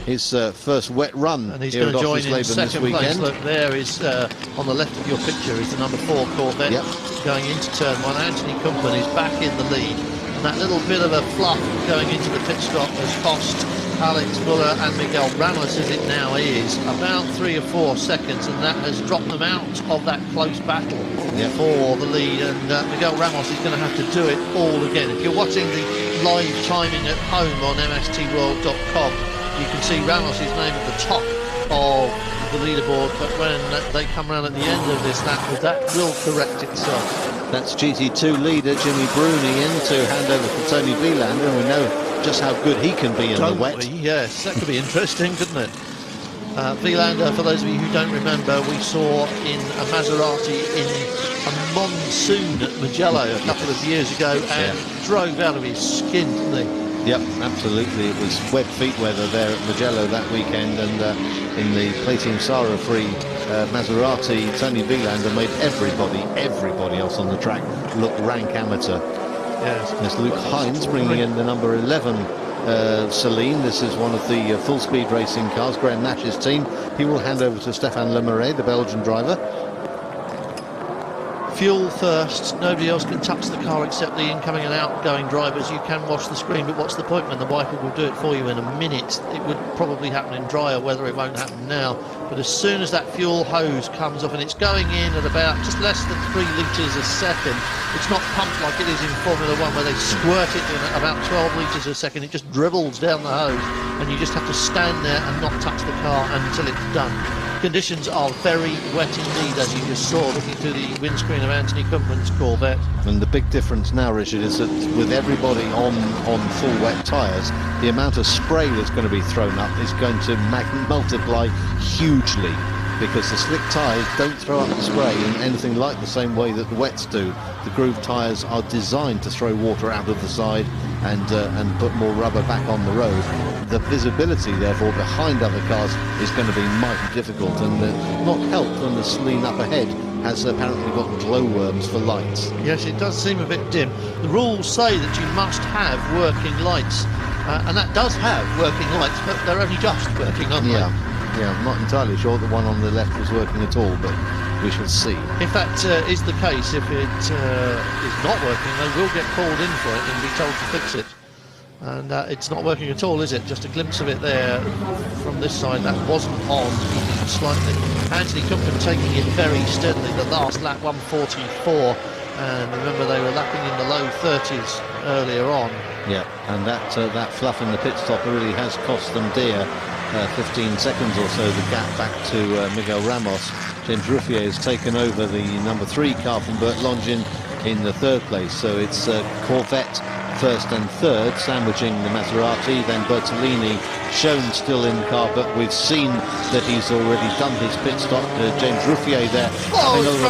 His first wet run, and he's here going at to join in Oschersleben second this weekend. place. Look, there is on the left of your picture is the number 4 Corvette. Yep. Going into turn 1. Anthony Kumpen is back in the lead, and that little bit of a fluff going into the pit stop has cost Alex Muller and Miguel Ramos, as it now is, about 3 or 4 seconds, and that has dropped them out of that close battle for the lead. And Miguel Ramos is going to have to do it all again. If you're watching the live timing at home on mstworld.com, you can see Ramos' name at the top of the leaderboard, but when they come around at the end of this lap, that will correct itself. That's GT2 leader Jimmy Bruni in to hand over for Tony Vielander, and we know just how good he can be in the wet. Yes, that could be interesting, couldn't it? Vielander, for those of you who don't remember, we saw in a Maserati in a monsoon at Mugello a couple of years ago, and drove out of his skin, didn't he? Yep, absolutely. It was wet feet weather there at Mugello that weekend, and in the Plating Sara-free Maserati, Tony Vielander made everybody else on the track look rank amateur. Yes. There's Luke Hines bringing in the number 11 Celine. This is one of the full-speed racing cars, Graham Nash's team. He will hand over to Stéphane Lemaire, the Belgian driver. Fuel first, nobody else can touch the car except the incoming and outgoing drivers. You can watch the screen, but what's the point when the wiper will do it for you in a minute? It would probably happen in drier weather, it won't happen now. But as soon as that fuel hose comes off, and it's going in at about just less than 3 litres a second, it's not pumped like it is in Formula 1 where they squirt it in at about 12 litres a second. It just dribbles down the hose, and you just have to stand there and not touch the car until it's done. Conditions are very wet indeed, as you just saw looking through the windscreen of Anthony Kumpen's Corvette. And the big difference now, Richard, is that with everybody on full wet tyres, the amount of spray that's going to be thrown up is going to multiply hugely, because the slick tyres don't throw up the spray in anything like the same way that the wets do. The groove tyres are designed to throw water out of the side and put more rubber back on the road. The visibility, therefore, behind other cars is going to be mighty difficult, and not helped when the Celine up ahead has apparently got glowworms for lights. Yes, it does seem a bit dim. The rules say that you must have working lights, and that does have working lights, but they're only just working, aren't they? Yeah, I'm not entirely sure the one on the left was working at all, but we shall see. If that is the case, if it is not working, they will get called in for it and be told to fix it. And it's not working at all, is it? Just a glimpse of it there from this side. That wasn't on even slightly. Anthony Kumpen taking it very steadily. The last lap, 1:44, and remember they were lapping in the low 30s earlier on. Yeah, and that fluff in the pit stop really has cost them dear. 15 seconds or so the gap back to Miguel Ramos. James Ruffier has taken over the number 3 car from Bert Longin in the 3rd place. So it's Corvette first and third, sandwiching the Maserati, then Bertolini shown still in the car, but we've seen that he's already done his pit stop. James Ruffier there.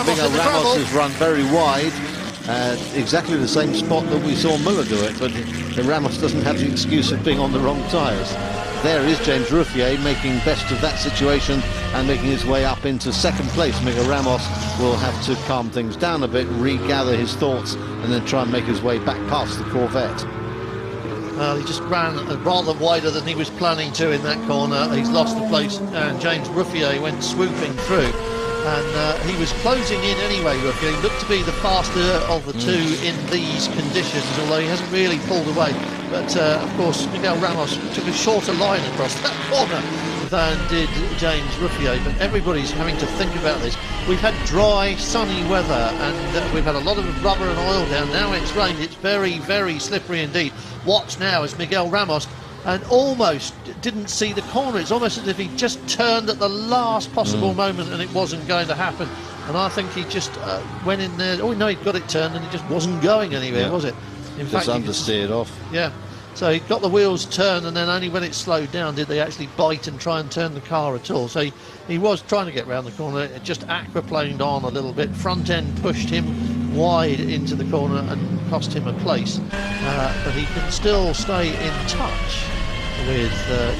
Miguel Ramos has run very wide. Exactly the same spot that we saw Muller do it, but Ramos doesn't have the excuse of being on the wrong tyres. There is James Ruffier making best of that situation and making his way up into 2nd place. Miguel Ramos will have to calm things down a bit, regather his thoughts, and then try and make his way back past the Corvette. He just ran rather wider than he was planning to in that corner. He's lost the place, and James Ruffier went swooping through. And he was closing in anyway, Ruffier. He looked to be the faster of the two in these conditions, although he hasn't really pulled away. But, of course, Miguel Ramos took a shorter line across that corner than did James Ruffier. But everybody's having to think about this. We've had dry, sunny weather, and we've had a lot of rubber and oil down. Now it's rained. It's very, very slippery indeed. Watch now as Miguel Ramos and almost didn't see the corner. It's almost as if he just turned at the last possible moment and it wasn't going to happen. And I think he just went in there. Oh no, he'd got it turned and it just wasn't going anywhere, was it? In fact, just understeered off. Yeah. So he got the wheels turned, and then only when it slowed down did they actually bite and try and turn the car at all. So he was trying to get round the corner. It just aquaplaned on a little bit. Front end pushed him wide into the corner and cost him a place. But he can still stay in touch with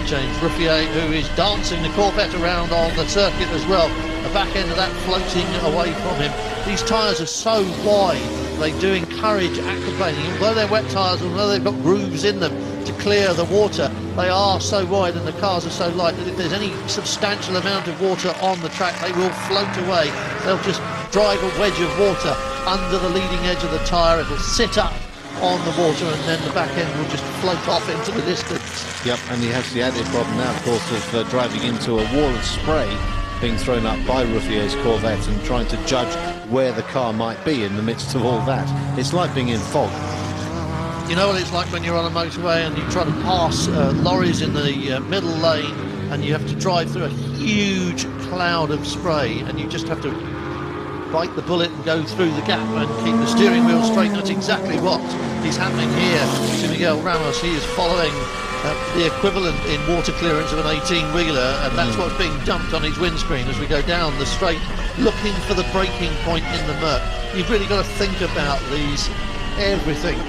James Ruffier, who is dancing the Corvette around on the circuit as well. The back end of that floating away from him. These tyres are so wide, they do encourage aquaplaning. Although they're wet tyres, although they've got grooves in them to clear the water, they are so wide and the cars are so light that if there's any substantial amount of water on the track, they will float away. They'll just drive a wedge of water under the leading edge of the tyre. It'll sit up on the water, and then the back end will just float off into the distance. Yep, and he has the added problem now, of course, of driving into a wall of spray being thrown up by Ruffier's Corvette and trying to judge where the car might be in the midst of all that. It's like being in fog. You know what it's like when you're on a motorway and you try to pass lorries in the middle lane, and you have to drive through a huge cloud of spray, and you just have to bite the bullet and go through the gap and keep the steering wheel straight. That's exactly what is happening here to Miguel Ramos. He is following the equivalent in water clearance of an 18-wheeler, and that's what's being dumped on his windscreen as we go down the straight, looking for the braking point in the murk. You've really got to think about these, everything.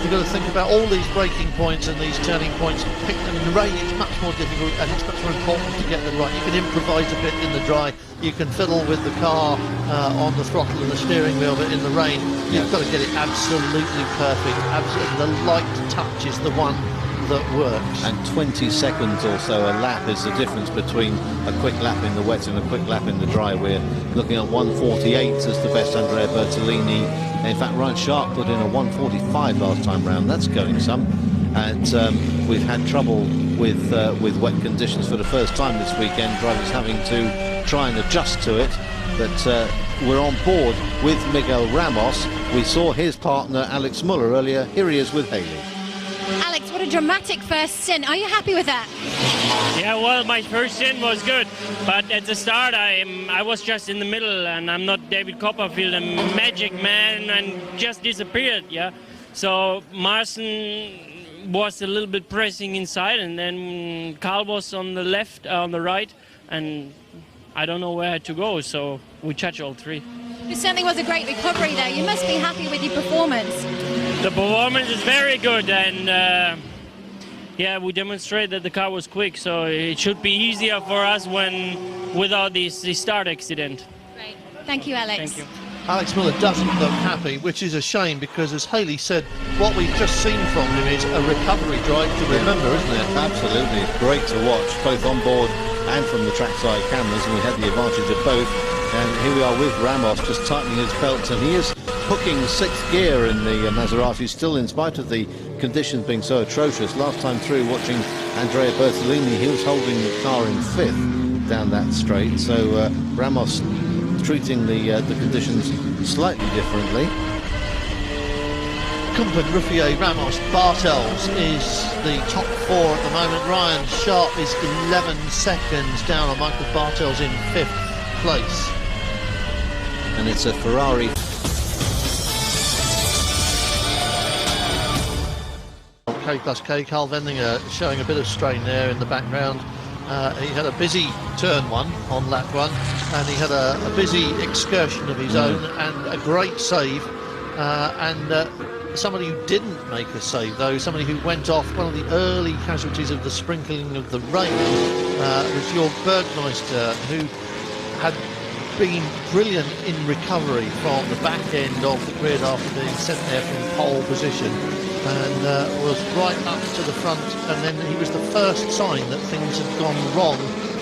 You've got to think about all these braking points and these turning points and pick them. In the rain it's much more difficult, and it's much more important to get them right. You can improvise a bit in the dry, you can fiddle with the car on the throttle and the steering wheel, but in the rain you've got to get it absolutely perfect. Absolutely, the light touch is the one that works. And 20 seconds or so a lap is the difference between a quick lap in the wet and a quick lap in the dry. We're looking at 1:48 as the best Andrea Bertolini. In fact, Ryan Sharp put in a 1:45 last time round. That's going some. And we've had trouble with wet conditions for the first time this weekend. Drivers having to try and adjust to it. But we're on board with Miguel Ramos. We saw his partner Alex Muller earlier. Here he is with Haley. Alex, what a dramatic first stint. Are you happy with that? Yeah, well, my first stint was good, but at the start I was just in the middle, and I'm not David Copperfield, a magic man, and just disappeared, yeah. So Marcin was a little bit pressing inside, and then Carl was on the left, on the right, and I don't know where to go, so we touched all three. It certainly was a great recovery there. You must be happy with your performance. The performance is very good, and yeah, we demonstrated that the car was quick, so it should be easier for us without this start accident. Great. Thank you, Alex. Thank you. Alex Muller doesn't look happy, which is a shame, because as Haley said, what we've just seen from him is a recovery drive to remember, isn't it? Absolutely. It's great to watch, both on board and from the trackside cameras, and we had the advantage of both. And here we are with Ramos just tightening his belts, and he is hooking sixth gear in the Maserati, still in spite of the conditions being so atrocious. Last time through, watching Andrea Bertolini, he was holding the car in fifth down that straight. So Ramos treating the conditions slightly differently. Kumpen, Ruffier, Ramos, Bartels is the top four at the moment. Ryan Sharp is 11 seconds down on Michael Bartels in fifth place. And it's a Ferrari. K plus K, Carl Vendinger showing a bit of strain there in the background. He had a busy turn one on lap one, and he had a busy excursion of his own and a great save. And somebody who didn't make a save, though, somebody who went off, one of the early casualties of the sprinkling of the rain, was Jörg Bergmeister, who had been brilliant in recovery from the back end of the grid after being sent there from pole position, and was right up to the front, and then he was the first sign that things had gone wrong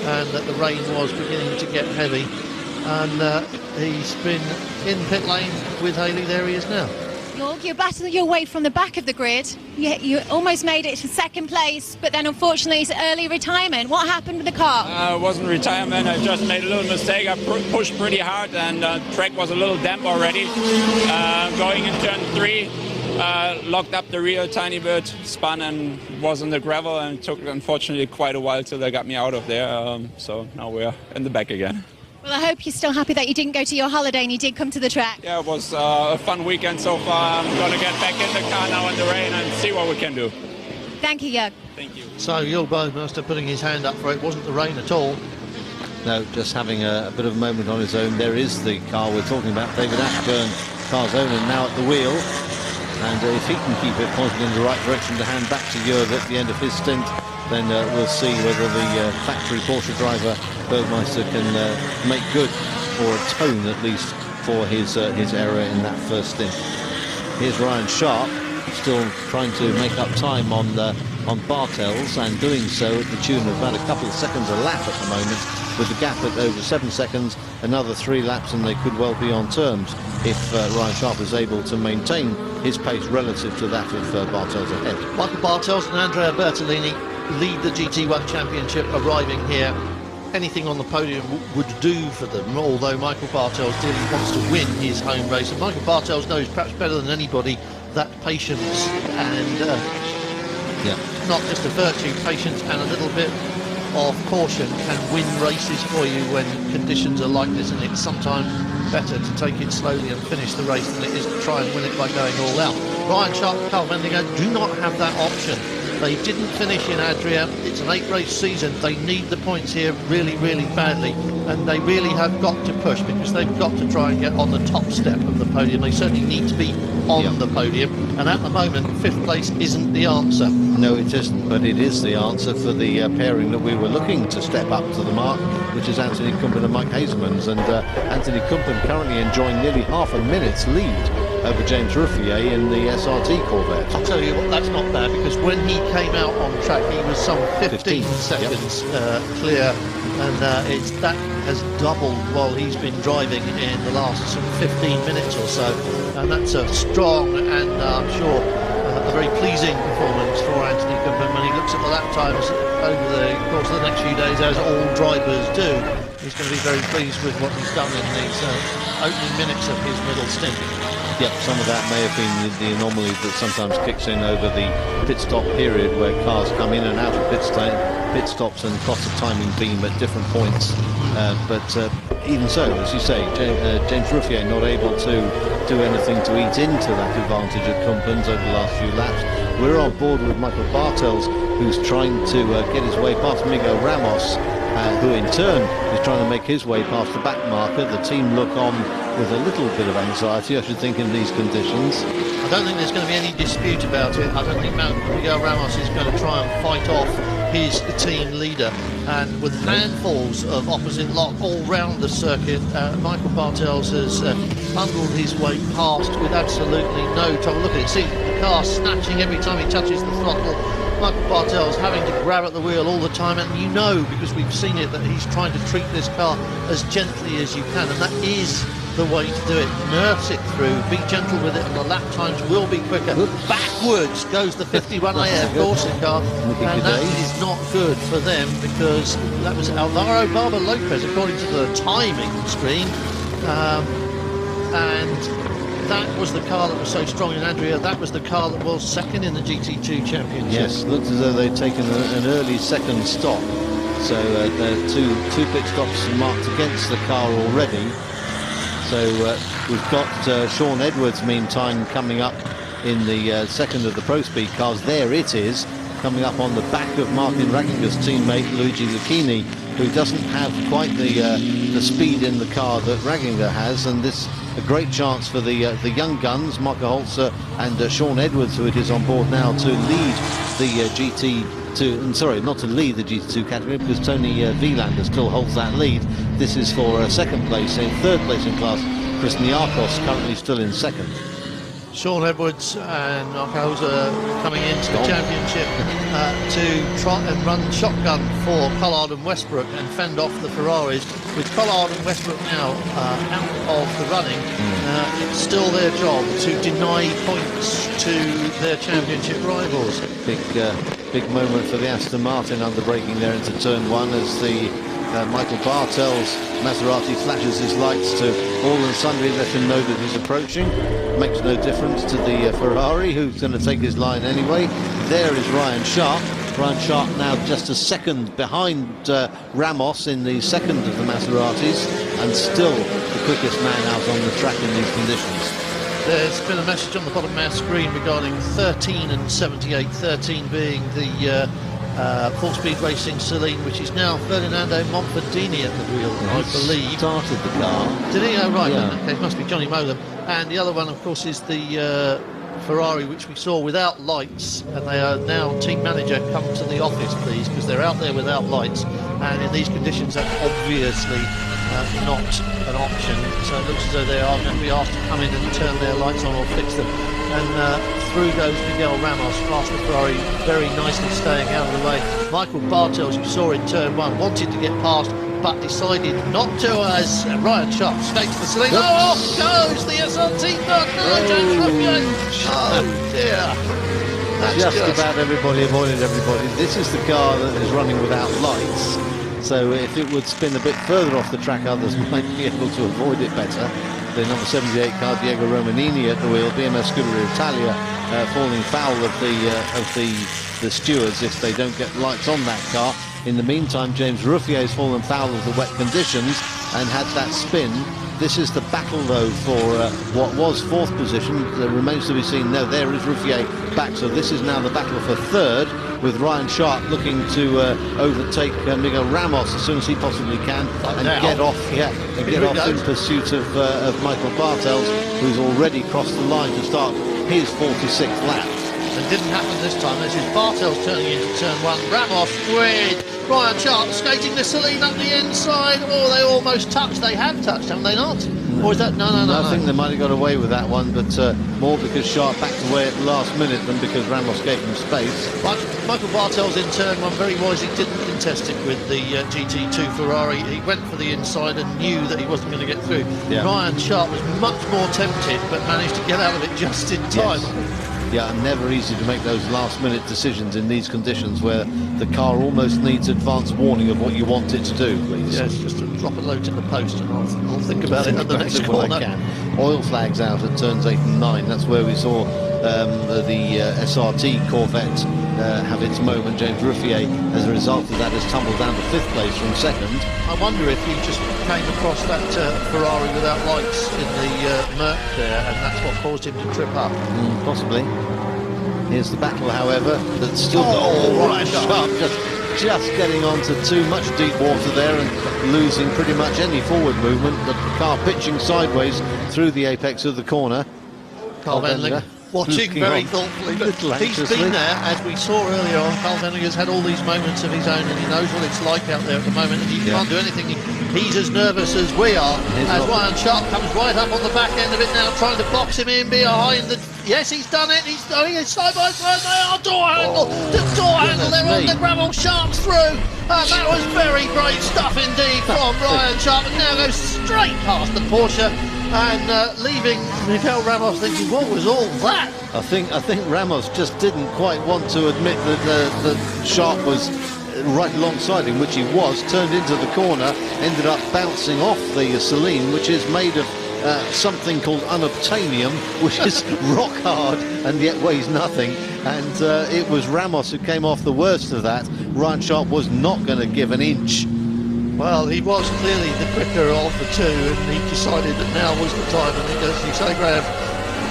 and that the rain was beginning to get heavy, and he's been in pit lane with Haley. There he is now. You're battling your way from the back of the grid. You almost made it to second place, but then unfortunately it's early retirement. What happened with the car? It wasn't retirement. I just made a little mistake. I pushed pretty hard, and the track was a little damp already. Going in turn 3, locked up the rear a tiny bit, spun and was on the gravel, and it took unfortunately quite a while till they got me out of there. So now we're in the back again. Well, I hope you're still happy that you didn't go to your holiday and you did come to the track. Yeah, it was a fun weekend so far. I'm going to get back in the car now in the rain and see what we can do. Thank you, Jörg. Thank you. So Jörg Bowmaster putting his hand up for it. Wasn't the rain at all. No, just having a bit of a moment on his own. There is the car we're talking about, David Ashburn, car's owner, now at the wheel. And if he can keep it pointed in the right direction to hand back to Jörg at the end of his stint, then we'll see whether the factory Porsche driver Bergmeister can make good, or atone at least, for his error in that first stint. Here's Ryan Sharp, still trying to make up time on Bartels, and doing so at the tune of about a couple of seconds a lap at the moment, with the gap at over 7 seconds. Another 3 laps and they could well be on terms if Ryan Sharp is able to maintain his pace relative to that of Bartels ahead. Michael Bartels and Andrea Bertolini lead the GT1 Championship, arriving here. Anything on the podium would do for them, although Michael Bartels dearly wants to win his home race. And Michael Bartels knows perhaps better than anybody that patience and not just a virtue, patience and a little bit of caution can win races for you when conditions are like this, and it's sometimes better to take it slowly and finish the race than it is to try and win it by going all out. Ryan Sharp and Carl Vendinger do not have that option. They didn't finish in Adria. It's an 8-race season. They need the points here really, really badly, and they really have got to push, because they've got to try and get on the top step of the podium. They certainly need to be on the podium, and at the moment 5th place isn't the answer. No, it isn't, but it is the answer for the pairing that we were looking to step up to the mark, which is Anthony Kumpen and Mike Hazelmans. And Anthony Kumpen currently enjoying nearly half a minute's lead over James Ruffier in the SRT Corvette. I'll tell you what, that's not bad, because when he came out on track he was some 15 seconds clear, and that has doubled while he's been driving in the last sort of 15 minutes or so, and that's a strong and I'm sure a very pleasing performance for Anthony Kumpen when he looks at the lap times over the course of the next few days, as all drivers do. He's going to be very pleased with what he's done in these opening minutes of his middle stint. Yep, some of that may have been the anomaly that sometimes kicks in over the pit stop period, where cars come in and out of pit stops and cross the timing beam at different points. But even so, as you say, James Ruffier not able to do anything to eat into that advantage at Kumpen's over the last few laps. We're on board with Michael Bartels, who's trying to get his way past Miguel Ramos, who in turn is trying to make his way past the back marker. The team look on with a little bit of anxiety, I should think, in these conditions. I don't think there's going to be any dispute about it. I don't think Miguel Ramos is going to try and fight off his team leader, and with handfuls of opposite lock all round the circuit, Michael Bartels has bundled his way past with absolutely no trouble. Look at it, see the car snatching every time he touches the throttle. Michael Bartels having to grab at the wheel all the time, and you know, because we've seen it, that he's trying to treat this car as gently as you can, and that is the way to do it. Nurse it through, be gentle with it, and the lap times will be quicker. Backwards goes the 51AF Corsa car, and that is not good for them, because that was Alvaro Barber Lopez, according to the timing screen, and that was the car that was so strong in Adria. That was the car that was second in the GT2 Championship. Yes, looked as though they'd taken an early second stop, so there are two pit stops marked against the car already. So we've got Sean Edwards, meantime, coming up in the second of the Pro Speed cars. There it is, coming up on the back of Martin Raginger's teammate Luigi Lucchini, who doesn't have quite the speed in the car that Raginger has, and this a great chance for the young guns, Marco Holzer and Sean Edwards, who it is on board now, to lead the GT2, sorry, not to lead the GT2 category, because Tony Vielander still holds that lead. This is for second place. In third place in class, Chris Niarchos, currently still in second. Sean Edwards and Marco Holzer coming into the championship to try and run shotgun for Collard and Westbrook and fend off the Ferraris. With Collard and Westbrook now out of the running, it's still their job to deny points to their championship rivals. Big moment for the Aston Martin under braking there into turn one, as the Michael Bartels Maserati flashes his lights to all and sundry, let him know that he's approaching. Makes no difference to the Ferrari, who's going to take his line anyway. There is Ryan Sharp. Ryan Sharp now just a second behind Ramos in the second of the Maseratis, and still the quickest man out on the track in these conditions. There's been a message on the bottom of our screen regarding 13 and 78, 13 being the full-speed racing Celine, which is now Ferdinando Monfordini at the wheel, I believe. Started the car. Did he? Oh, right. Yeah. Okay, it must be Johnny Molam. And the other one, of course, is the Ferrari, which we saw without lights, and they are now, team manager, come to the office, please, because they're out there without lights, and in these conditions, that's obviously not an option. So it looks as though they are going to be asked to come in and turn their lights on or fix them. And through goes Miguel Ramos, past the Ferrari, very nicely staying out of the way. Michael Bartels, you saw in turn 1, wanted to get past, but decided not to, as Ryan Sharp skates the Celine. Oh, off goes the SRT car. No, James Ruffier. Oh dear. That's Just about everybody avoided everybody. This is the car that is running without lights. So if it would spin a bit further off the track, others might be able to avoid it better. The number 78 car, Diego Romanini at the wheel. BMS Scuderia Italia falling foul of the stewards if they don't get lights on that car. In the meantime, James Ruffier has fallen foul of the wet conditions and had that spin. This is the battle, though, for what was 4th position. There remains to be seen. No, there is Ruffier back. So this is now the battle for 3rd, with Ryan Sharp looking to overtake Miguel Ramos as soon as he possibly can and get off. Yeah, and get off in pursuit of Michael Bartels, who's already crossed the line to start his 46th lap. It didn't happen this time. This is Bartels turning into turn 1. Ramos with Ryan Sharp skating the Celine up the inside. Oh, they almost touched. They have touched, haven't they not? Or is that... No. I think they might have got away with that one, but more because Sharp backed away at the last minute than because Ramos gave him space. Michael Bartels in turn 1 very wisely didn't contest it with the GT2 Ferrari. He went for the inside and knew that he wasn't going to get through. Yeah. Ryan Sharp was much more tempted, but managed to get out of it just in time. Yes. Yeah, never easy to make those last-minute decisions in these conditions where the car almost needs advance warning of what you want it to do, please. Yes, just to drop a load in the post and I'll think about it at the next corner. Oil flags out at turns 8 and 9. That's where we saw the SRT Corvette have its moment. James Ruffier, as a result of that, has tumbled down to 5th place from 2nd. I wonder if he just came across that Ferrari without lights in the murk there, and that's what caused him to trip up. Possibly. Here's the battle, however, that's still right Sharp just getting onto too much deep water there and losing pretty much any forward movement. The car pitching sideways through the apex of the corner. Carl Wendling watching very thoughtfully, but he's been there, as we saw earlier on. Carl Wendling has had all these moments of his own, and he knows what it's like out there at the moment, and he can't do anything. He's as nervous as we are, as Ryan Sharp comes right up on the back end of it now, trying to box him in behind the... Yes, he's done it. He's doing it side by side. They are door handle. The door handle. They're on the gravel. Sharp's through. That was very great stuff indeed from Ryan Sharp. And now goes straight past the Porsche and leaving Miguel Ramos thinking, what was all that? I think Ramos just didn't quite want to admit that Sharp was right alongside him, which he was. Turned into the corner, ended up bouncing off the Celine, which is made of something called unobtainium, which is rock hard and yet weighs nothing, and it was Ramos who came off the worst of that. Ryan Sharp was not going to give an inch. Well, he was clearly the quicker of the two, and he decided that now was the time, and as you say, Graham,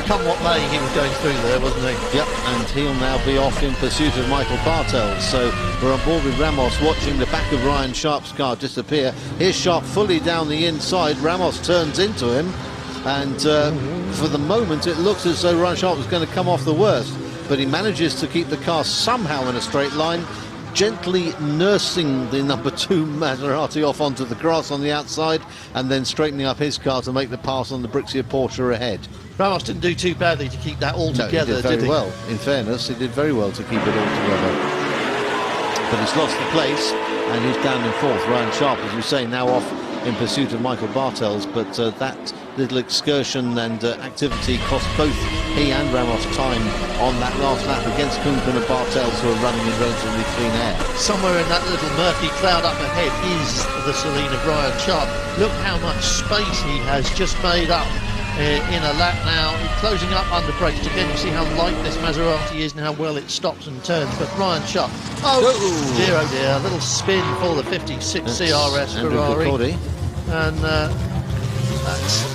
come what may, he was going through there, wasn't he? Yep, and he'll now be off in pursuit of Michael Bartels. So we're on board with Ramos, watching the back of Ryan Sharp's car disappear. Here's Sharp fully down the inside. Ramos turns into him, and for the moment it looks as though Ryan Sharp was going to come off the worst, but he manages to keep the car somehow in a straight line, gently nursing the number 2 Maserati off onto the grass on the outside, and then straightening up his car to make the pass on the Brixia Porsche ahead. Ramos didn't do too badly to keep that all together, he did very well. In fairness, he did very well to keep it all together. But he's lost the place, and he's down in 4th. Ryan Sharp, as you say, now off in pursuit of Michael Bartels, but that little excursion and activity cost both he and Ramos time on that last lap against Kuhnken and Bartels, who are running in relatively clean air. Somewhere in that little murky cloud up ahead is the Celine of Ryan Sharp. Look how much space he has just made up in a lap now, closing up under brakes. Again, you see how light this Maserati is and how well it stops and turns. But Ryan Sharp, oh dear, a little spin for the 56 CRS Ferrari. And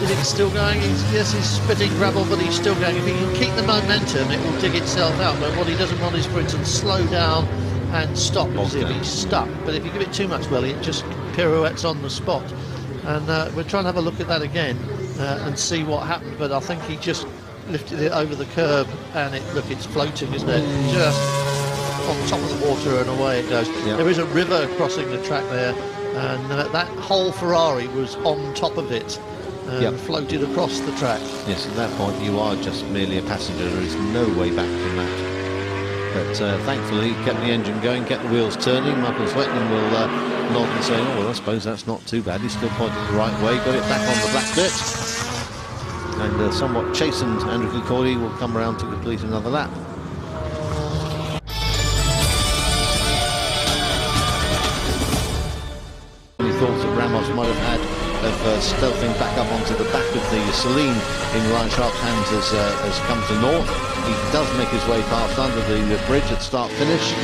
Is it still going? Yes, he's spitting gravel, but he's still going. If he can keep the momentum, it will dig itself out. But what he doesn't want is for it to slow down and stop as if he's stuck. But if you give it too much welly, it just pirouettes on the spot. And we're trying to have a look at that again and see what happened. But I think he just lifted it over the curb, and it's floating, isn't it? Just on top of the water, and away it goes. Yeah. There is a river crossing the track there, and that whole Ferrari was on top of it and floated across the track. Yes, at that point you are just merely a passenger. There is no way back from that. But thankfully, kept the engine going, kept the wheels turning. Michael Sweatman will nod and say, oh, well, I suppose that's not too bad. He's still pointing the right way, got it back on the black dirt. And somewhat chastened Andrew Kukordi will come around to complete another lap. Any thoughts that Ramos might have had of stealthing back up onto the back of the Celine in Ryan Sharp's hands has come to naught. He does make his way past under the bridge at start-finish.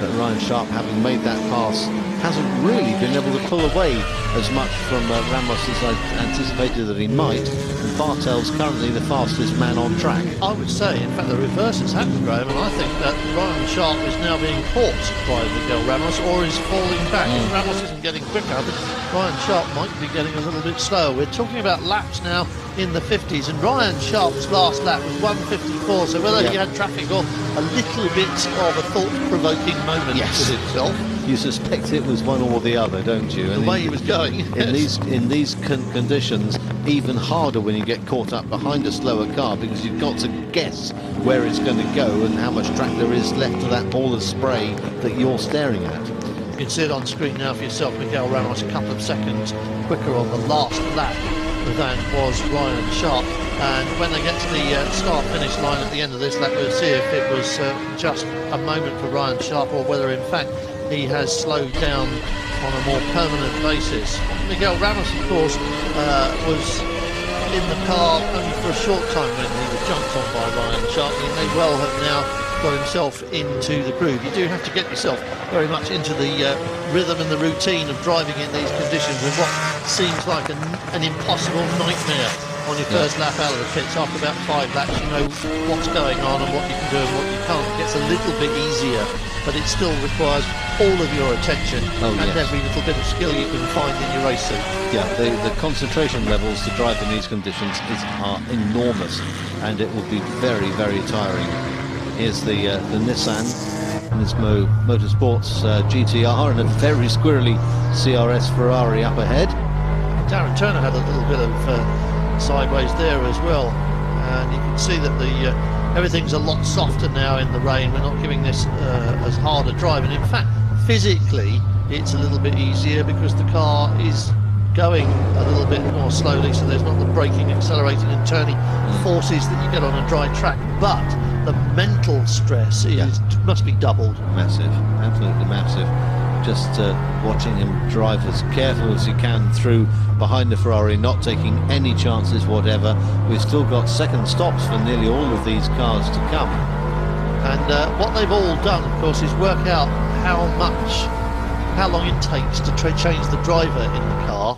But Ryan Sharp, having made that pass, hasn't really been able to pull away as much from Ramos as I anticipated that he might. And Bartel's currently the fastest man on track. I would say, in fact, the reverse has happened, Graham, and I think that Ryan Sharp is now being caught by Miguel Ramos, or is falling back. Ramos isn't getting quicker, but Ryan Sharp might be getting a little bit slower. We're talking about laps now in the 50s, and Ryan Sharp's last lap was 1:54, so whether he had traffic or a little bit of a thought-provoking moment with himself. You suspect it was one or the other, don't you? The way he was going. In these conditions, even harder when you get caught up behind a slower car, because you've got to guess where it's going to go and how much track there is left to that ball of spray that you're staring at. You can see it on screen now for yourself. Miguel Ramos a couple of seconds quicker on the last lap than was Ryan Sharp, and when they get to the start-finish line at the end of this lap, we'll see if it was just a moment for Ryan Sharp, or whether in fact he has slowed down on a more permanent basis. Miguel Ramos, of course, was in the car only for a short time when he was jumped on by Ryan Sharp. He may well have now got himself into the groove. You do have to get yourself very much into the rhythm and the routine of driving in these conditions with what seems like an impossible nightmare on your first lap out of the pits. After about 5 laps, you know what's going on and what you can do and what you can't. It gets a little bit easier, but it still requires all of your attention and every little bit of skill you can find in your race suit. Yeah, the concentration levels to drive in these conditions are enormous, and it will be very, very tiring. Here's the Nissan Nismo Motorsports GTR, and a very squirrely CRS Ferrari up ahead. Darren Turner had a little bit of sideways there as well, and you can see that everything's a lot softer now in the rain. We're not giving this as hard a drive, and in fact physically it's a little bit easier because the car is going a little bit more slowly, so there's not the braking, accelerating and turning forces that you get on a dry track, but the mental stress must be doubled. Massive, absolutely massive. Just watching him drive as careful as he can through behind the Ferrari, not taking any chances whatever. We've still got second stops for nearly all of these cars to come. And what they've all done, of course, is work out how long it takes to change the driver in the car,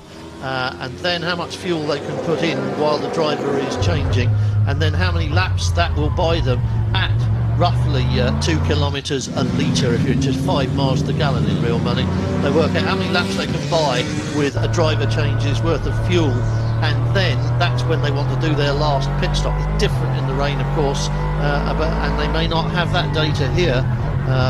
and then how much fuel they can put in while the driver is changing, and then how many laps that will buy them at roughly 2 kilometres a litre. If you're just 5 miles to the gallon in real money, they work out how many laps they can buy with a driver change's worth of fuel, and then that's when they want to do their last pit stop. It's different in the rain, of course, and they may not have that data here.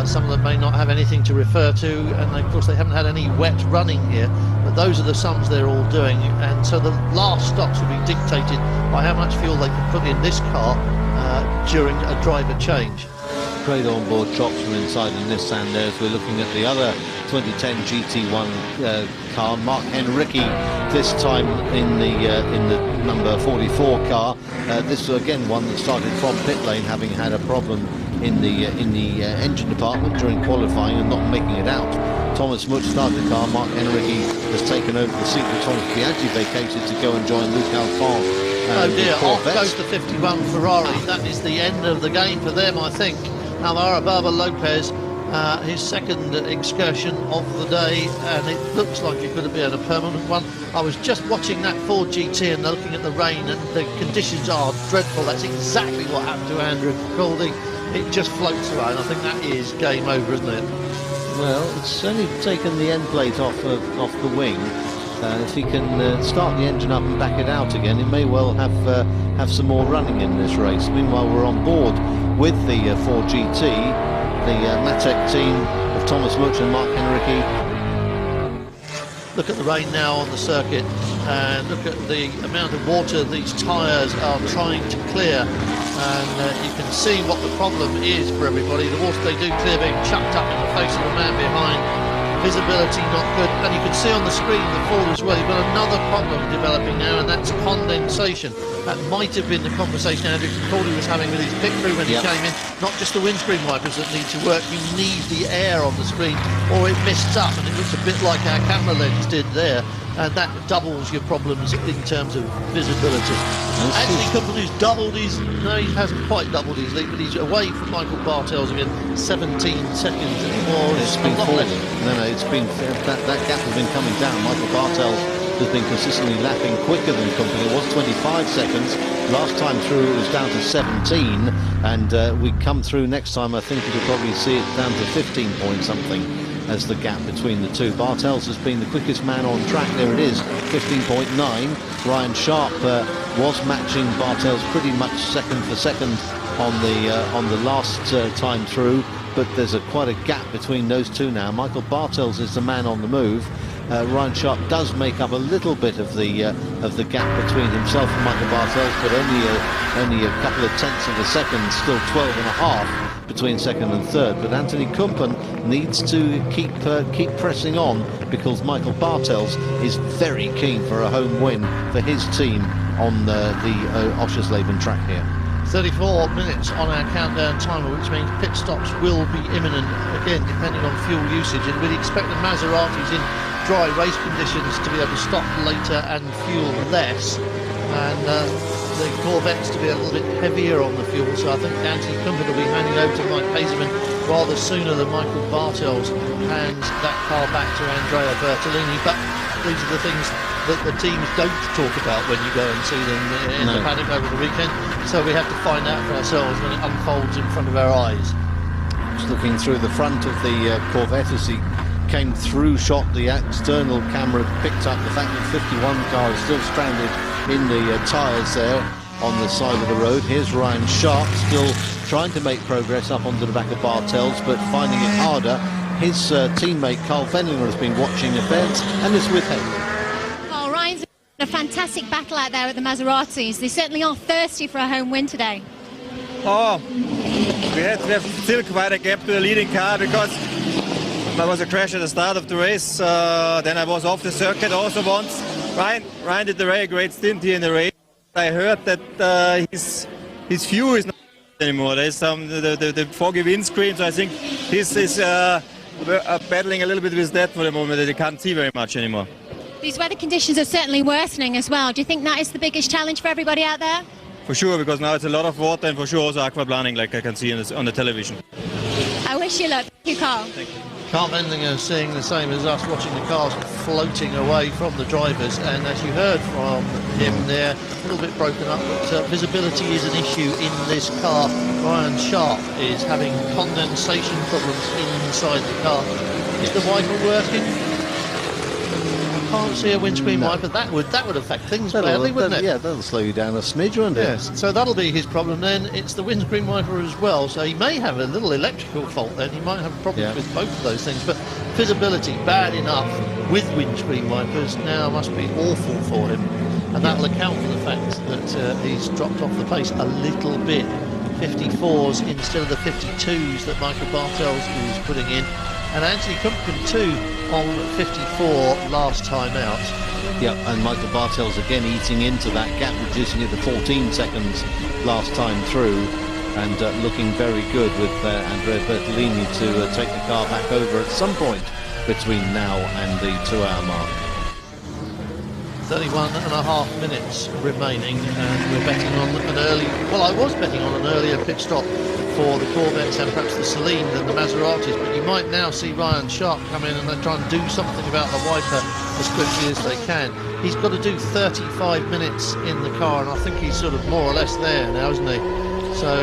Some of them may not have anything to refer to, and of course they haven't had any wet running here, but those are the sums they're all doing, and so the last stops will be dictated by how much fuel they can put in this car during a driver change. Great onboard chops from inside the Nissan there as we're looking at the other 2010 GT1 car, Mark Henrique, this time in the number 44 car. This was again one that started from pit lane, having had a problem in the engine department during qualifying and not making it out. Thomas Much started the car. Mark Henrique has taken over the seat that Thomas Biaggi vacated to go and join Luc Alphonse. Oh dear, off goes the 51 Ferrari. That is the end of the game for them, I think. Alvaro Barber Lopez his second excursion of the day, and it looks like it could be a permanent one. I was just watching that Ford GT and looking at the rain, and the conditions are dreadful. That's exactly what happened to Andrew Golding. It just floats away, and I think that is game over, isn't it? Well, it's only taken the end plate off the wing. If he can start the engine up and back it out again, it may well have some more running in this race. Meanwhile, we're on board with the Ford GT, the Matec team of Thomas Much and Mark Henrique. Look at the rain now on the circuit, and look at the amount of water these tyres are trying to clear, and you can see what the problem is for everybody. The water they do clear being chucked up in the face of the man behind. Visibility not good, and you can see on the screen the Ford as well. You've got another problem developing now, and that's condensation. That might have been the conversation Andrew Cordy was having with his pit crew when he came in. Not just the windscreen wipers that need to work, you need the air on the screen, or it mists up, and it looks a bit like our camera lens did there, and that doubles your problems in terms of visibility. Anthony Company's doubled his, no, he hasn't quite doubled his lead, but he's away from Michael Bartels again, 17 seconds anymore. It's been falling. No, it's been that gap has been coming down. Michael Bartels has been consistently lapping quicker than Company. It was 25 seconds. Last time through it was down to 17, and we come through next time. I think you'll probably see it down to 15 point something as the gap between the two. Bartels has been the quickest man on track. There it is, 15.9. Ryan Sharp was matching Bartels pretty much second for second on the last time through, but there's quite a gap between those two now. Michael Bartels is the man on the move. Ryan Sharp does make up a little bit of the gap between himself and Michael Bartels, but only a couple of tenths of a second, still 12 and a half between second and third. But Anthony Kumpen needs to keep pressing on, because Michael Bartels is very keen for a home win for his team on the Oschersleben track here. 34 minutes on our countdown timer, which means pit stops will be imminent, again depending on fuel usage, and we'd expect the Maseratis in dry race conditions to be able to stop later and fuel less, and the Corvettes to be a little bit heavier on the fuel. So I think Anthony Kumpen will be handing over to Mike Hazeman rather sooner than Michael Bartels hands that car back to Andrea Bertolini. But these are the things that the teams don't talk about when you go and see them in the paddock over the weekend, so we have to find out for ourselves when it unfolds in front of our eyes. Just looking through the front of the Corvette as he came through shot, the external camera picked up the fact that 51 car is still stranded in the tyres there on the side of the road. Here's Ryan Sharp still trying to make progress up onto the back of Bartels, but finding it harder. His teammate Carl Fendlinger has been watching events and is with him. Well, Ryan's a fantastic battle out there at the Maseratis. They certainly are thirsty for a home win today. Oh, we have still quite a gap to the leading car, because there was a crash at the start of the race. Then I was off the circuit also once. Ryan did a very great stint here in the race. I heard that his view is not anymore. There's some the foggy windscreen, so I think he's battling a little bit with that for the moment, that he can't see very much anymore. These weather conditions are certainly worsening as well. Do you think that is the biggest challenge for everybody out there? For sure, because now it's a lot of water, and for sure also aquaplaning, like I can see on the television. I wish you luck. Thank you, Carl. Thank you. Carl Fendlinger seeing the same as us, watching the cars floating away from the drivers, and as you heard from him there, a little bit broken up, but visibility is an issue in this car. Ryan Sharp is having condensation problems inside the car. Is the wiper working? Can't see a windscreen wiper. That would affect things badly, wouldn't it? Yeah, that'll slow you down a smidge, won't it? Yes, so that'll be his problem then. It's the windscreen wiper as well, so he may have a little electrical fault then. He might have problems with both of those things, but visibility bad enough with windscreen wipers now must be awful for him, and that'll account for the fact that he's dropped off the pace a little bit. 54s instead of the 52s that Michael Bartels was putting in, and Anthony Kumpen too on 54 last time out. Yeah, and Michael Bartels again eating into that gap, reducing it to 14 seconds last time through, and looking very good with Andrea Bertolini to take the car back over at some point between now and the 2-hour mark. 31 and a half minutes remaining, and we're betting on an early, well, I was betting on an earlier pit stop for the Corvettes and perhaps the Celine than the Maseratis, but you might now see Ryan Sharp come in and they try and do something about the wiper as quickly as they can. He's got to do 35 minutes in the car, and I think he's sort of more or less there now, isn't he? So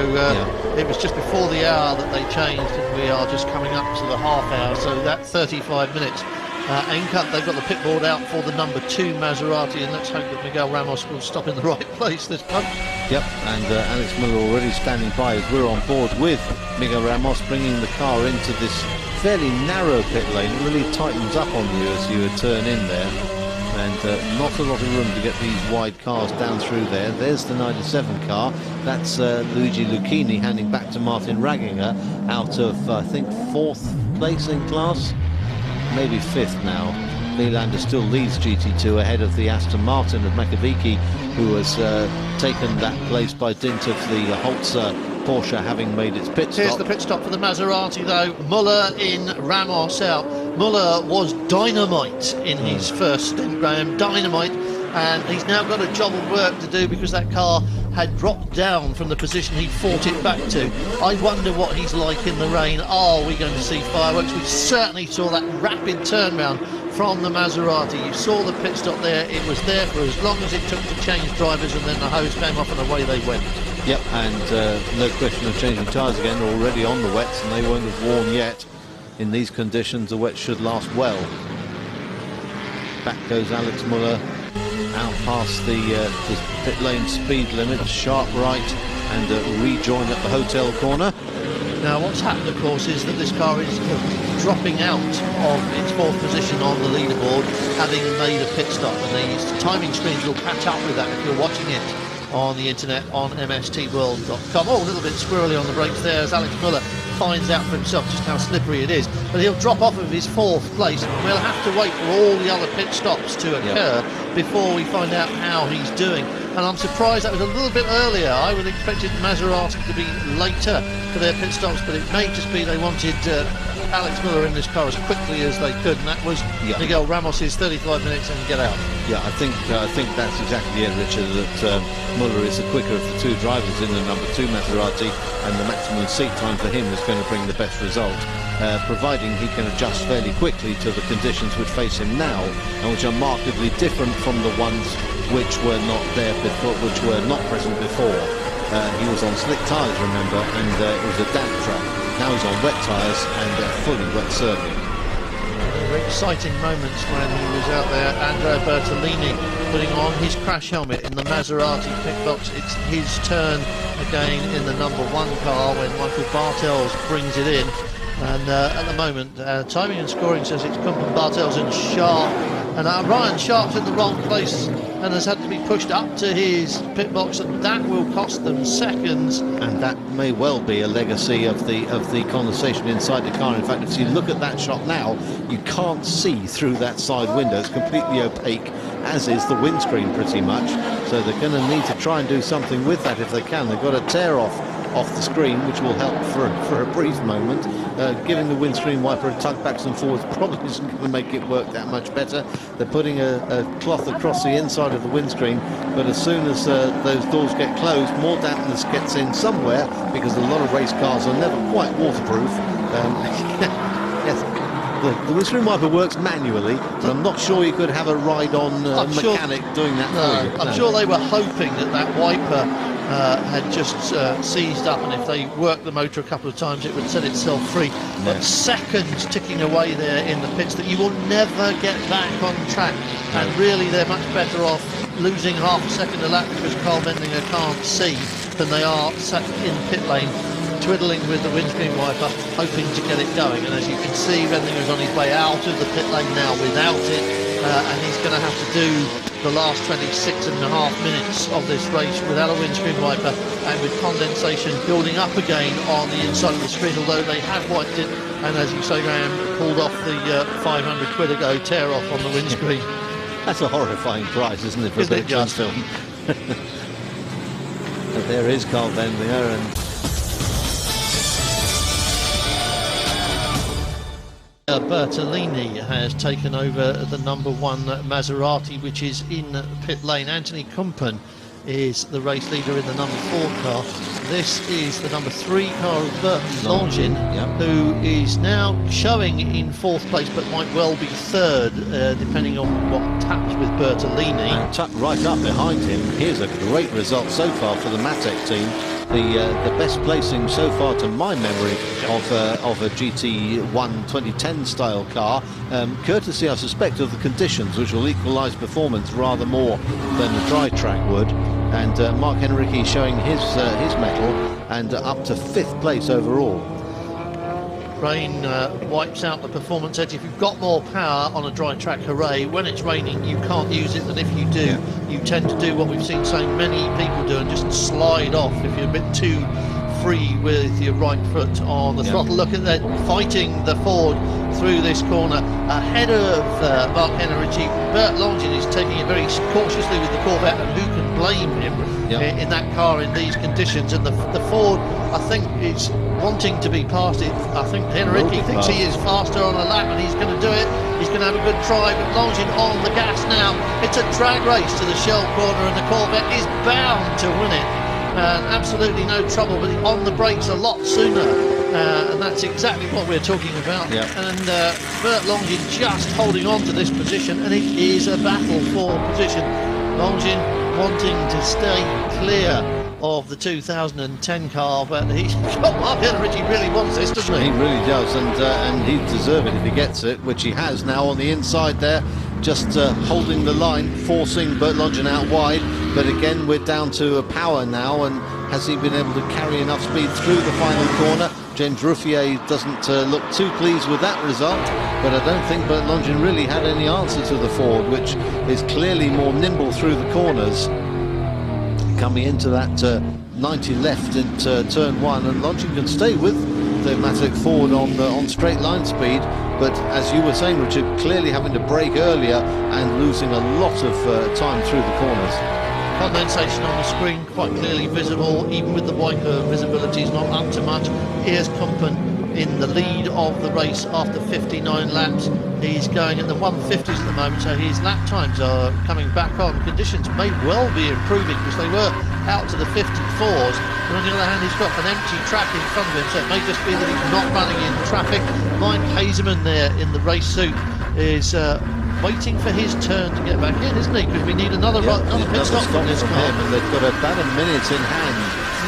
it was just before the hour that they changed, and we are just coming up to the half hour, so that 35 minutes. Encut, they've got the pit board out for the number 2 Maserati, and let's hope that Miguel Ramos will stop in the right place this time. Yep, and Alex Miller already standing by as we're on board with Miguel Ramos, bringing the car into this fairly narrow pit lane. It really tightens up on you as you turn in there, and not a lot of room to get these wide cars down through there. There's the 97 car. That's Luigi Lucchini handing back to Martin Ragginger out of, I think, 4th place in class. Maybe 5th now. Nylander still leads GT2 ahead of the Aston Martin of Makovici, who has taken that place by dint of the Holzer Porsche having made its pit stop. Here's the pit stop for the Maserati though. Muller in, Ramos out. Muller was dynamite in his first stint, Graham, dynamite, and he's now got a job of work to do because that car had dropped down from the position he fought it back to. I wonder what he's like in the rain. Are we going to see fireworks? We certainly saw that rapid turnaround from the Maserati. You saw the pit stop there. It was there for as long as it took to change drivers, and then the hose came off and away they went. Yep, and no question of changing tyres again, already on the wets, and they won't have worn yet. In these conditions, the wets should last well. Back goes Alex Muller, out past the pit lane speed limit, sharp right, and rejoin at the hotel corner. Now what's happened, of course, is that this car is dropping out of its 4th position on the leaderboard, having made a pit stop, and these timing screens will catch up with that if you're watching it on the internet on mstworld.com. Oh, a little bit squirrely on the brakes there as Alex Muller finds out for himself just how slippery it is, but he'll drop off of his 4th place. We'll have to wait for all the other pit stops to occur before we find out how he's doing, and I'm surprised that was a little bit earlier. I would have expected Maserati to be later for their pit stops, but it may just be they wanted Alex Muller in this car as quickly as they could, and that was Miguel Ramos's 35 minutes and get out. Yeah, I think that's exactly it, Richard, that Muller is the quicker of the 2 drivers in the number 2 Maserati, and the maximum seat time for him is going to bring the best result, providing he can adjust fairly quickly to the conditions which face him now, and which are markedly different from the ones which were not there before, which were not present before. He was on slick tyres, remember, and it was a damp track. Now he's on wet tyres and fully wet circuit. Very exciting moments when he was out there. Andrea Bertolini putting on his crash helmet in the Maserati pit box. It's his turn again in the number 1 car when Michael Bartels brings it in. And at the moment, timing and scoring says it's Kumpen, Bartels and Sharp. And Ryan Sharp's in the wrong place and has had to be pushed up to his pit box, and that will cost them seconds. And that may well be a legacy of the condensation inside the car. In fact, if you look at that shot now, you can't see through that side window. It's completely opaque, as is the windscreen pretty much. So they're going to need to try and do something with that if they can. They've got to tear off the screen, which will help for a brief moment. Giving the windscreen wiper a tug backs and forwards probably isn't going to make it work that much better. They're putting a cloth across the inside of the windscreen, but as soon as those doors get closed, more dampness gets in somewhere, because a lot of race cars are never quite waterproof. Yes, the windscreen wiper works manually, but I'm not sure you could have a ride-on mechanic doing that for you. I'm sure they were hoping that wiper had just seized up, and if they worked the motor a couple of times it would set itself free. But seconds ticking away there in the pits that you will never get back on track, and really they're much better off losing half a second a lap because Carl Mendinger can't see than they are sat in pit lane twiddling with the windscreen wiper, hoping to get it going. And as you can see, Rendlinger's on his way out of the pit lane now without it, and he's going to have to do the last 26.5 minutes of this race without a windscreen wiper, and with condensation building up again on the inside of the screen, although they have wiped it, and as you say, Graham, pulled off the 500 quid ago tear off on the windscreen. That's a horrifying price, isn't it, for a bit of film? But there is Carl Bendinger, and Bertolini has taken over the number 1 Maserati, which is in pit lane. Anthony Kumpen is the race leader in the number 4 car. This is the number 3 car of Bert Longin, who is now showing in 4th place, but might well be 3rd, depending on what taps with Bertolini. And tucked right up behind him. Here's a great result so far for the Matek team. The best placing so far, to my memory, of a GT1 2010 style car, courtesy, I suspect, of the conditions, which will equalise performance rather more than a dry track would. And Mark Henrique showing his mettle, and up to 5th place overall. Rain wipes out the performance edge. If you've got more power on a dry track, hooray. When it's raining, you can't use it, and if you do, you tend to do what we've seen so many people do and just slide off if you're a bit too free with your right foot on the throttle. Look at that, fighting the Ford through this corner ahead of Mark Henrique. Bert Longin is taking it very cautiously with the Corvette, and who can blame him in that car in these conditions? And the Ford, I think, is wanting to be past it. I think Henrique thinks he is faster on a lap, and he's going to do it. He's going to have a good try, but Longin on the gas now. It's a drag race to the Shell corner, and the Corvette is bound to win it. Absolutely no trouble, but on the brakes a lot sooner, and that's exactly what we're talking about. And Bert Longin just holding on to this position, and it is a battle for position. Longin wanting to stay clear of the 2010 car, but Mark Henrique really wants this, doesn't he? He really does, and he'd deserve it if he gets it, which he has now on the inside there, just holding the line, forcing Bert Longin out wide. But again, we're down to a power now, and has he been able to carry enough speed through the final corner? James Rouffier doesn't look too pleased with that result, but I don't think Bert Longin really had any answer to the Ford, which is clearly more nimble through the corners. Coming into that 90 left into turn 1, and Longin can stay with the Matek Ford on straight line speed, but as you were saying, Richard, clearly having to brake earlier and losing a lot of time through the corners. Condensation on the screen quite clearly visible, even with the wiper visibility is not up to much. Here's Kumpen in the lead of the race after 59 laps. He's going in the 150s at the moment, so his lap times are coming back on. Conditions may well be improving because they were out to the 54s, but on the other hand, he's got an empty track in front of him, so it may just be that he's not running in traffic. Mike Hazeman there in the race suit is waiting for his turn to get back in, isn't he? Because we need another pit stop from this car. And they've got about a minute in hand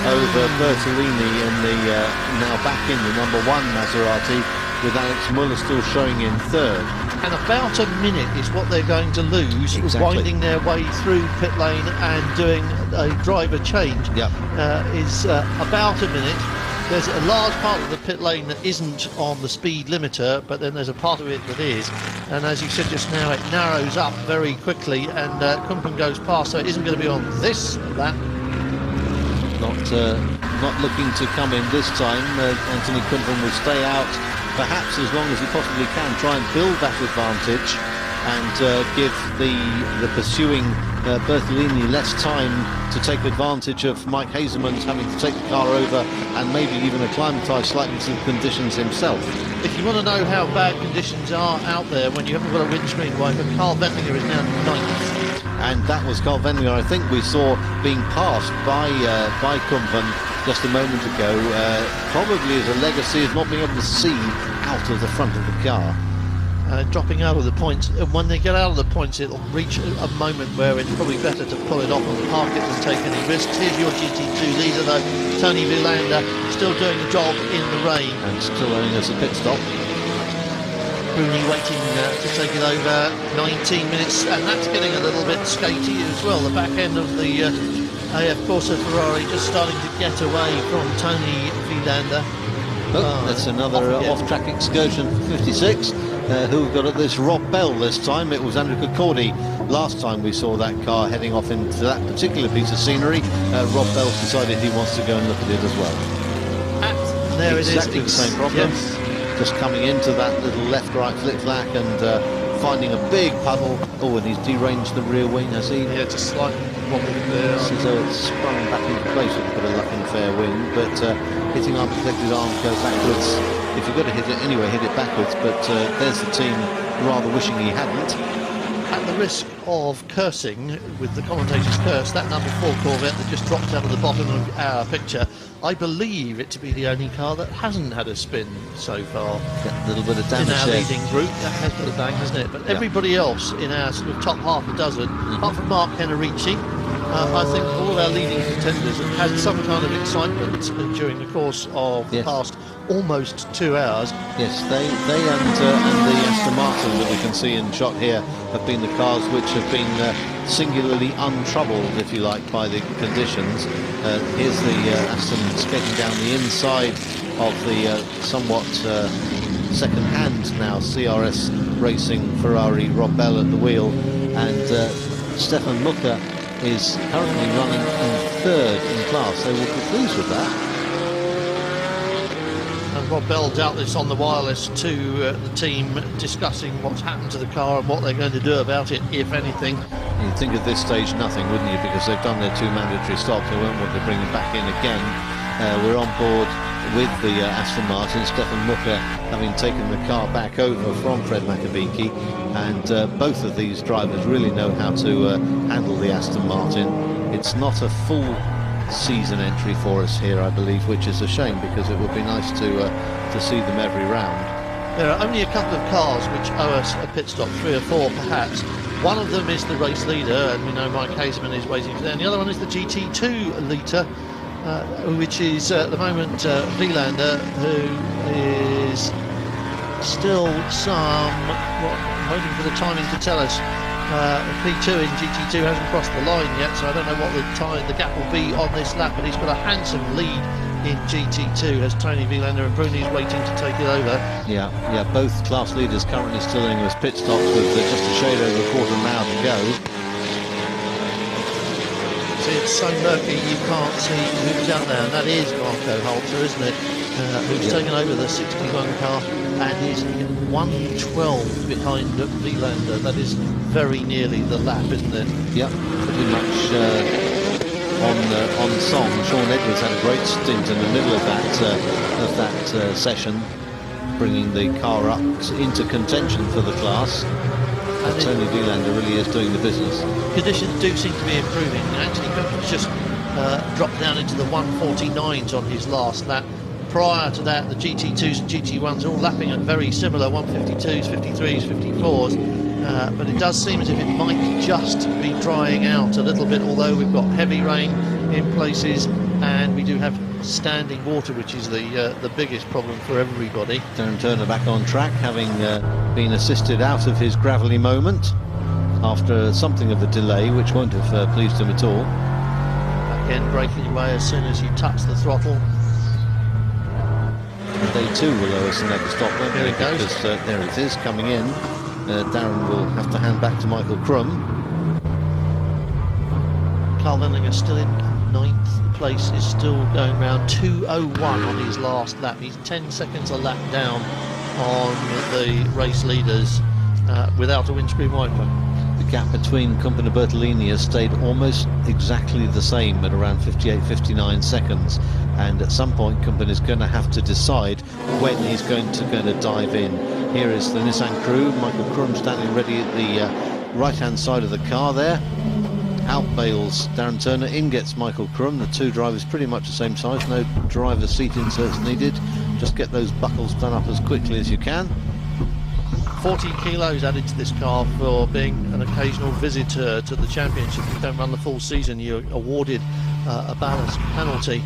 over Bertolini in the now back in the number 1 Maserati, with Alex Muller still showing in 3rd. And about a minute is what they're going to lose, winding their way through pit lane and doing a driver change. Is about a minute. There's a large part of the pit lane that isn't on the speed limiter, but then there's a part of it that is. And as you said just now, it narrows up very quickly, and Kumpen goes past, so it isn't going to be on this lap. Not looking to come in this time. Anthony Kumpen will stay out perhaps as long as he possibly can, try and build that advantage and give the pursuing Bertolini less time to take advantage of Mike Hazeman's having to take the car over and maybe even acclimatise slightly to the conditions himself. If you want to know how bad conditions are out there when you haven't got a windscreen wiper, Carl Wendlinger is now 9th. And that was Carl Wendlinger, I think, we saw being passed by Kumpen just a moment ago, probably as a legacy of not being able to see out of the front of the car. Dropping out of the points. When they get out of the points, it'll reach a moment where it's probably better to pull it off and park it than take any risks. Here's your GT2 leader though, Tony Villander, still doing the job in the rain. And still owing us a pit stop. Rooney waiting to take it over, 19 minutes, and that's getting a little bit skatey as well. The back end of the AF Corsa Ferrari just starting to get away from Tony Villander. That's another off-track excursion for 56. Who got at this? Rob Bell this time. It was Andrew Cordy last time we saw that car heading off into that particular piece of scenery. Rob Bell's decided he wants to go and look at it as well. There exactly it is. The same problem. Yes. Just coming into that little left-right flick-flack and finding a big puddle. Oh, and he's deranged the rear wing, has he? Yeah, just slightly wobbling there. As though it's sprung back into place with a bit of luck and fair wind, but hitting unprotected arms go backwards. If you've got to hit it anyway, hit it backwards, but there's the team rather wishing he hadn't. At the risk of cursing, with the commentator's curse, that number 4 Corvette that just dropped out of the bottom of our picture, I believe it to be the only car that hasn't had a spin so far. A little bit of damage in our there. leading group. That has got a bang, hasn't it? But everybody else in our sort of top half a dozen, apart from Mark Henrici, I think all of our leading contenders have had some kind of excitement during the course of the past almost 2 hours. Yes, they and the Aston Martin that we can see in shot here have been the cars which have been singularly untroubled, if you like, by the conditions. Here's the Aston skating down the inside of the somewhat second-hand now CRS Racing Ferrari, Rob Bell at the wheel, and Stefan Mucker is currently running in 3rd in class. They will be pleased with that. And Rob Bell doubtless on the wireless to the team, discussing what's happened to the car and what they're going to do about it, if anything. You'd think at this stage nothing, wouldn't you? Because they've done their 2 mandatory stops. They won't want to bring them back in again. We're on board with the Aston Martin. Stefan Mucker having taken the car back over from Fred Makabiki, and both of these drivers really know how to handle the Aston Martin. It's not a full season entry for us here, I believe, which is a shame, because it would be nice to see them every round. There are only a couple of cars which owe us a pit stop, 3 or 4 perhaps. One of them is the race leader, and we know Mike Hazeman is waiting for that, and the other one is the GT2 leader, which is at the moment Wielander, who is still waiting for the timing to tell us. P2 in GT2 hasn't crossed the line yet, so I don't know what the gap will be on this lap, but he's got a handsome lead in GT2 as Tony Wielander and Bruni's waiting to take it over. Yeah, both class leaders currently still in with pit stops with just a shade over a quarter of an hour to go. See, it's so murky you can't see who's out there, and that is Marco Holzer, isn't it? Who's taken over the 61 car and is 1:12 behind Wielander. That is very nearly the lap, isn't it? Yep, pretty much on song. Sean Edwards had a great stint in the middle of that session, bringing the car up into contention for the class. And Tony Wielander really is doing the business. Conditions do seem to be improving. Anthony Cook's just dropped down into the 149s on his last lap. Prior to that, the GT2s and GT1s are all lapping at very similar 152s, 53s, 54s. But it does seem as if it might just be drying out a little bit, although we've got heavy rain in places and we do have standing water, which is the biggest problem for everybody. Darren Turner back on track, having been assisted out of his gravelly moment after something of a delay, which won't have pleased him at all. Back end breaking away as soon as you touch the throttle. And they too will owe us another stop, won't they? There it goes. Because there it is coming in. Darren will have to hand back to Michael Crum. Carl Wendlinger still in 9th place, is still going round 2:01 on his last lap. He's 10 seconds a lap down on the race leaders without a windscreen wiper. The gap between Kump and Bertolini has stayed almost exactly the same at around 58-59 seconds, and at some point Kump is going to have to decide when he's going to dive in. Here is the Nissan crew, Michael Crum standing ready at the right hand side of the car there. Out bails Darren Turner, in gets Michael Crum. The two drivers pretty much the same size, no driver seat inserts needed. Just get those buckles done up as quickly as you can. 40 kilos added to this car for being an occasional visitor to the championship. If you don't run the full season, you're awarded a balance penalty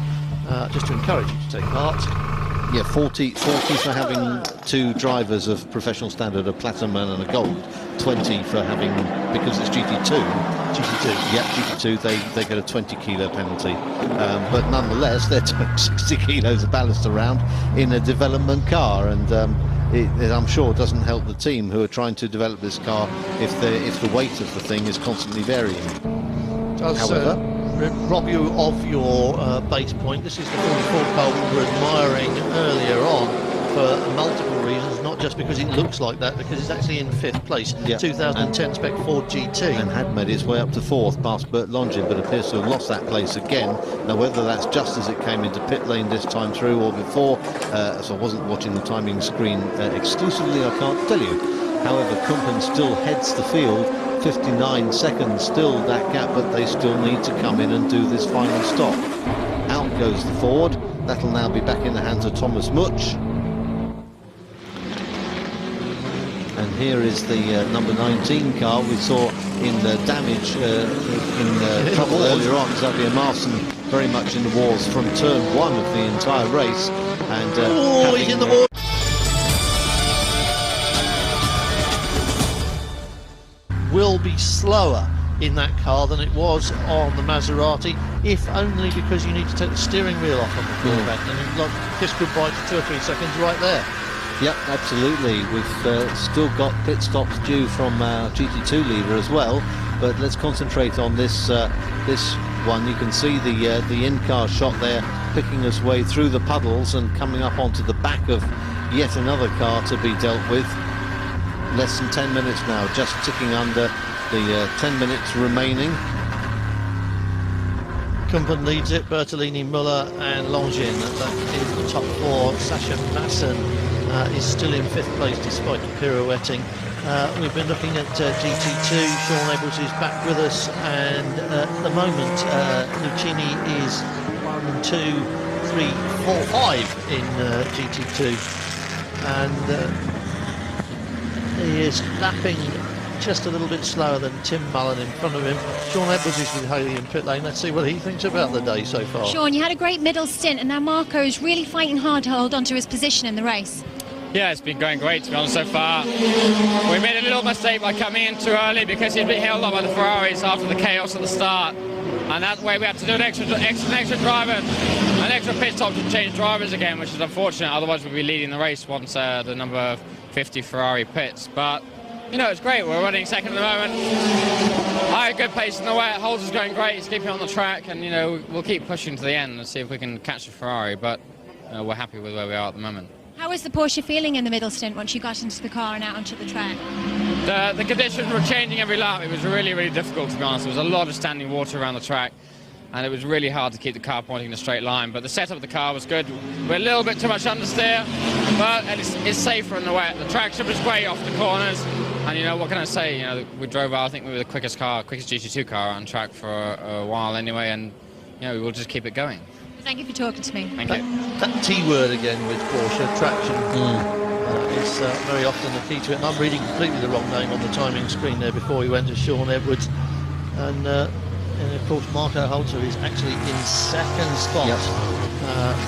just to encourage you to take part. Yeah, 40 for having two drivers of professional standard, a platinum and a gold. 20 for having, because it's GT2. Yeah, GT2, they get a 20 kilo penalty. But nonetheless, they're doing 60 kilos of ballast around in a development car, and it, I'm sure, doesn't help the team who are trying to develop this car if the weight of the thing is constantly varying. However, rob you of your base point. This is the 44 car we were admiring earlier on for multiple reasons, not just because it looks like that, because it's actually in 5th place. Yeah. 2010 Spec Ford GT. And had made its way up to 4th past Bert Longin, but appears to have lost that place again. Now, whether that's just as it came into pit lane this time through or before, so I wasn't watching the timing screen exclusively, I can't tell you. However, Kumpen still heads the field 59 seconds still that gap, but they still need to come in and do this final stop. Out goes the Ford. That'll now be back in the hands of Thomas Much. And here is the number 19 car we saw in the damage, in trouble earlier on. Xavier Marson very much in the wars from turn 1 of the entire race. And he's in the wall. Will be slower in that car than it was on the Maserati, if only because you need to take the steering wheel off on the Corvette. I mean, look, kiss goodbye to 2 or 3 seconds right there. Yep, absolutely. We've still got pit stops due from our GT2 leader as well, but let's concentrate on this this one. You can see the in-car shot there, picking his way through the puddles and coming up onto the back of yet another car to be dealt with. Less than 10 minutes now, just ticking under the 10 minutes remaining. Kumpen leads it, Bertolini, Muller and Longin in the top 4. Sasha Masson is still in 5th place despite pirouetting. We've been looking at GT2. Sean Edwards is back with us, and at the moment Lucchini is 1, 2, 3, 4, 5 in GT2, and he is lapping just a little bit slower than Tim Mullen in front of him. Sean Edwards is with Haley in pit lane. Let's see what he thinks about the day so far. Sean, you had a great middle stint, and now Marco is really fighting hard to hold on to his position in the race. Yeah, it's been going great, to be honest, so far. We made a little mistake by coming in too early because he'd been held up by the Ferraris after the chaos at the start. And that way we had to do an extra driver, an extra pit stop to change drivers again, which is unfortunate. Otherwise we'd be leading the race once the number 50 Ferrari pits. But, you know, it's great. We're running second at the moment. High, good pace in the way. Holds is going great. He's keeping on the track. And, you know, we'll keep pushing to the end and see if we can catch the Ferrari. But we're happy with where we are at the moment. How was the Porsche feeling in the middle stint once you got into the car and out onto the track? The conditions were changing every lap. It was really, really difficult, to be honest. There was a lot of standing water around the track, and it was really hard to keep the car pointing in a straight line. But the setup of the car was good. We're a little bit too much understeer, but it's safer in the wet. The traction was great off the corners, and you know, what can I say? You know, we drove out, I think we were the quickest GT2 car on track for a while anyway, and you know, we'll just keep it going. Thank you for talking to me. Thank you. That T word again with Porsche, traction, is very often the key to it. And I'm reading completely the wrong name on the timing screen there before we went to Sean Edwards. And of course, Marco Holzer is actually in second spot,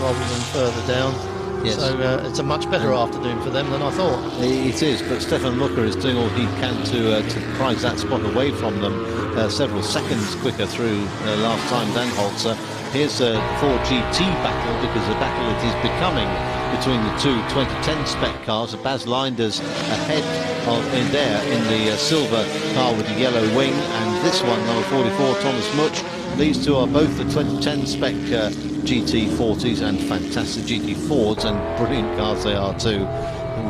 rather than further down. Yes. So it's a much better afternoon for them than I thought. It is, but Stefan Mucker is doing all he can to prize that spot away from them, several seconds quicker through last time than Holzer. Here's a Ford GT battle, because the battle it is becoming between the two 2010 spec cars. Baz Linders ahead in the silver car with the yellow wing, and this one, number 44, Thomas Much. These two are both the 2010 spec GT40s and fantastic GT Fords, and brilliant cars they are too.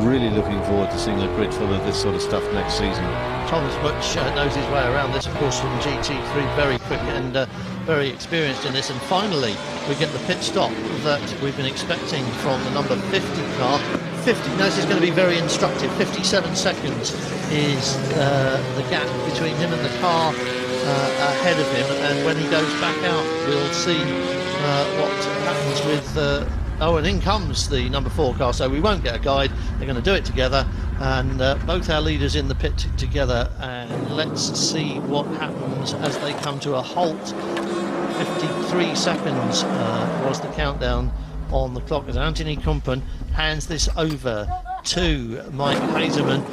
Really looking forward to seeing a grid full of this sort of stuff next season. Thomas Much knows his way around this, of course, from GT3, very quick and very experienced in this. And finally, we get the pit stop that we've been expecting from the number 50 car. 50, now this is going to be very instructive. 57 seconds is the gap between him and the car ahead of him, and when he goes back out, we'll see what happens with oh, and in comes the number 4 car, so we won't get a guide. They're going to do it together, and both our leaders in the pit together, and let's see what happens as they come to a halt. 53 seconds was the countdown on the clock as Anthony Kumpen hands this over to Mike Hazeman.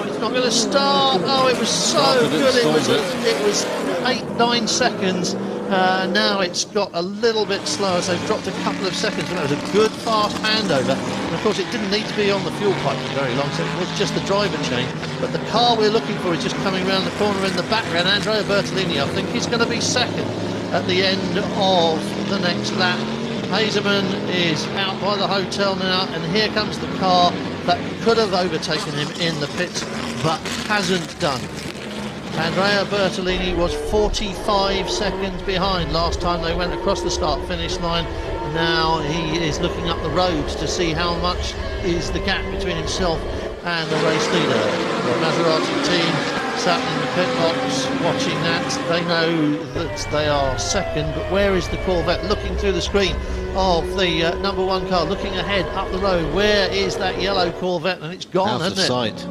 It's not going to start. Oh, it was so good. It was 8-9 seconds. Now it's got a little bit slower, so it's dropped a couple of seconds, but that was a good fast handover. And of course it didn't need to be on the fuel pipe for very long, so it was just the driver change. But the car we're looking for is just coming around the corner in the background. Andrea Bertolini, I think he's going to be second at the end of the next lap. Hazeman is out by the hotel now, and here comes the car that could have overtaken him in the pits, but hasn't done. Andrea Bertolini was 45 seconds behind last time they went across the start-finish line. Now he is looking up the road to see how much is the gap between himself and the race leader. The Maserati team sat in the pit box watching that. They know that they are second, but where is the Corvette? Looking through the screen of the number 1 car, looking ahead up the road. Where is that yellow Corvette? And it's gone, Out of hasn't it? sight.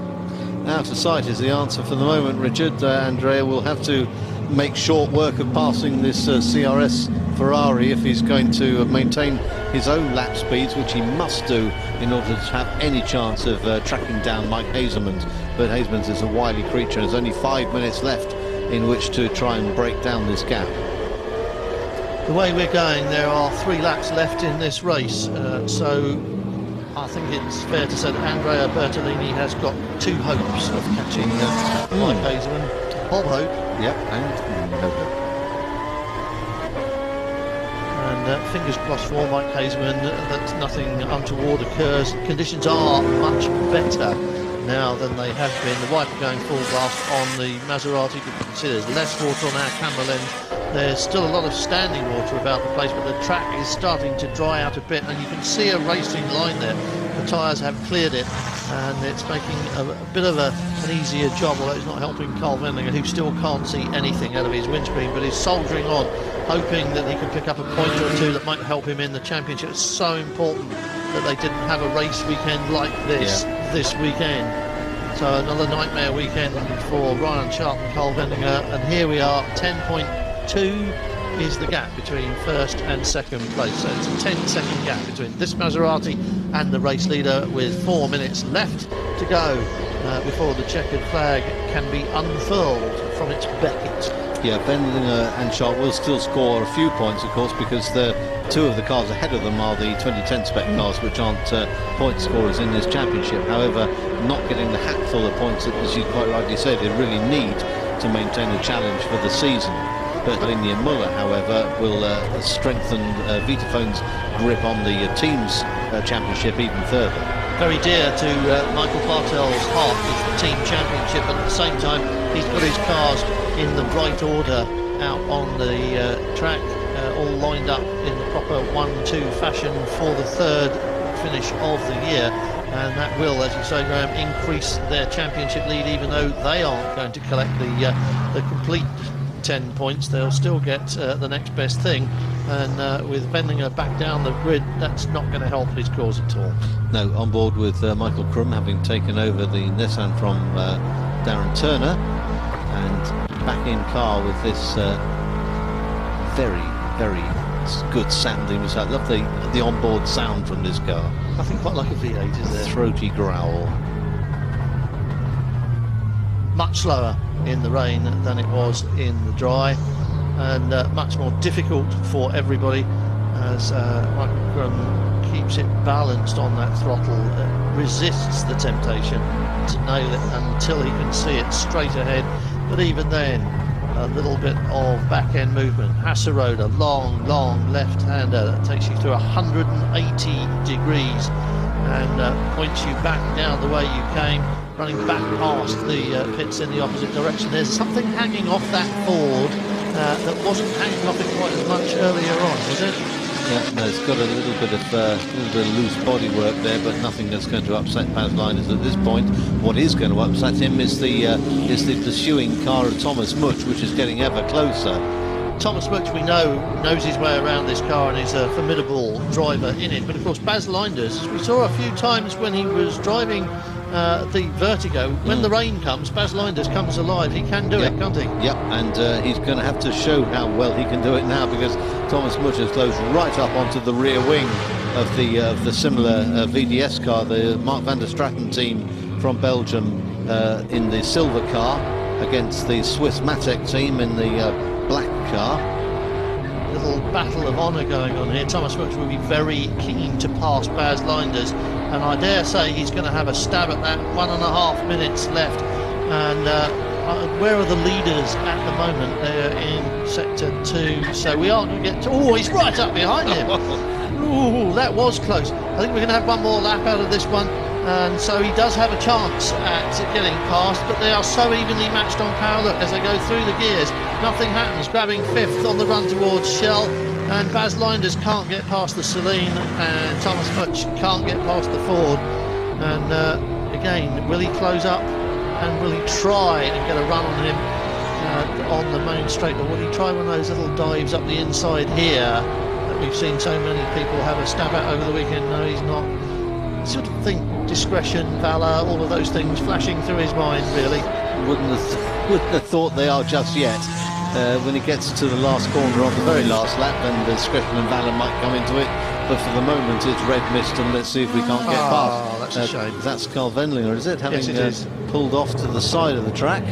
Out of sight is the answer for the moment, Richard. Andrea will have to make short work of passing this CRS Ferrari if he's going to maintain his own lap speeds, which he must do in order to have any chance of tracking down Mike Hazelmans. But Hazelmans is a wily creature. There's only 5 minutes left in which to try and break down this gap. The way we're going, there are 3 laps left in this race, so I think it's fair to say that Andrea Bertolini has got 2 hopes of catching Mike Hazelman. Bob Hope. Yep, and no hope. And fingers crossed for Mike Hazelman that nothing untoward occurs. Conditions are much better now than they have been. The wiper going full blast on the Maserati. You can see there's less water on our camera lens. There's still a lot of standing water about the place, but the track is starting to dry out a bit, and you can see a racing line there. The tyres have cleared it, and it's making a bit of an easier job, although it's not helping Carl Wendlinger, who still can't see anything out of his windscreen, but he's soldiering on, hoping that he can pick up a point or 2 that might help him in the championship. It's so important that they didn't have a race weekend like this this weekend. So another nightmare weekend for Ryan Sharp and Carl Wendlinger, and here we are, 10.2 is the gap between first and second place. So it's a 10-second gap between this Maserati and the race leader, with 4 minutes left to go before the checkered flag can be unfurled from its becket. Yeah, Wendlinger and Sharp will still score a few points, of course, because the 2 of the cars ahead of them are the 2010 spec cars, which aren't point scorers in this championship. However, not getting the hatful of points that, as you quite rightly said, they really need to maintain a challenge for the season. Bertolini and Muller, however, will strengthen Vitafone's grip on the team's championship even further. Very dear to Michael Bartel's heart is the team championship, but at the same time he's got his cars in the right order out on the track, all lined up in the proper 1-2 fashion for the 3rd finish of the year, and that will, as you say, Graham, increase their championship lead, even though they aren't going to collect the complete 10 points. They'll still get the next best thing, and with Wendlinger back down the grid, that's not going to help his cause at all. No, on board with Michael Krum, having taken over the Nissan from Darren Turner, and back in car with this very, very good sounding. I love the onboard sound from this car. Nothing quite like a V8, is there? Throaty growl. Much slower in the rain than it was in the dry, and much more difficult for everybody as Michael Krum keeps it balanced on that throttle, resists the temptation to nail it until he can see it straight ahead. But even then, a little bit of back-end movement. Hasserode, a long left-hander that takes you through 180 degrees and points you back down the way you came, running back past the pits in the opposite direction. There's something hanging off that Ford that wasn't hanging off it quite as much earlier on, was it? Yeah, no, it's got a little bit of loose bodywork there, but nothing that's going to upset Baz Liners at this point. What is going to upset him is the pursuing car of Thomas Much, which is getting ever closer. Thomas Much, we know, knows his way around this car and is a formidable driver in it. But of course, Baz Linders, we saw a few times when he was driving the Vertigo, when the rain comes, Baz Linders comes alive. He can do it, can't he? Yep, and he's going to have to show how well he can do it now, because Thomas Much has closed right up onto the rear wing of the similar VDS car, the Mark van der Straten team from Belgium in the silver car against the Swiss Matek team in the black car. Little battle of honour going on here. Thomas Much will be very keen to pass Baz Linders, and I dare say he's going to have a stab at that. 1.5 minutes left, and where are the leaders at the moment? They're in sector 2, so we are going to get to... Oh, he's right up behind him. Ooh, that was close. I think we're going to have one more lap out of this one, and so he does have a chance at getting past, but they are so evenly matched on power. Look, as they go through the gears, nothing happens. Grabbing 5th on the run towards Shell, and Baz Linders can't get past the Celine, and Thomas Much can't get past the Ford. And again, will he close up And will he try and get a run on him on the main straight, or will he try one of those little dives up the inside here that we've seen so many people have a stab at over the weekend? No, he's not. I sort of think discretion, valour, all of those things flashing through his mind, really. Wouldn't have thought they are just yet. When he gets to the last corner of the very last lap, then the discretion and valour might come into it. But for the moment, it's red mist, and let's see if we can't get past. That's a shame. That's Carl Wendlinger, is it? Yes, it is. Pulled off to the side of the track.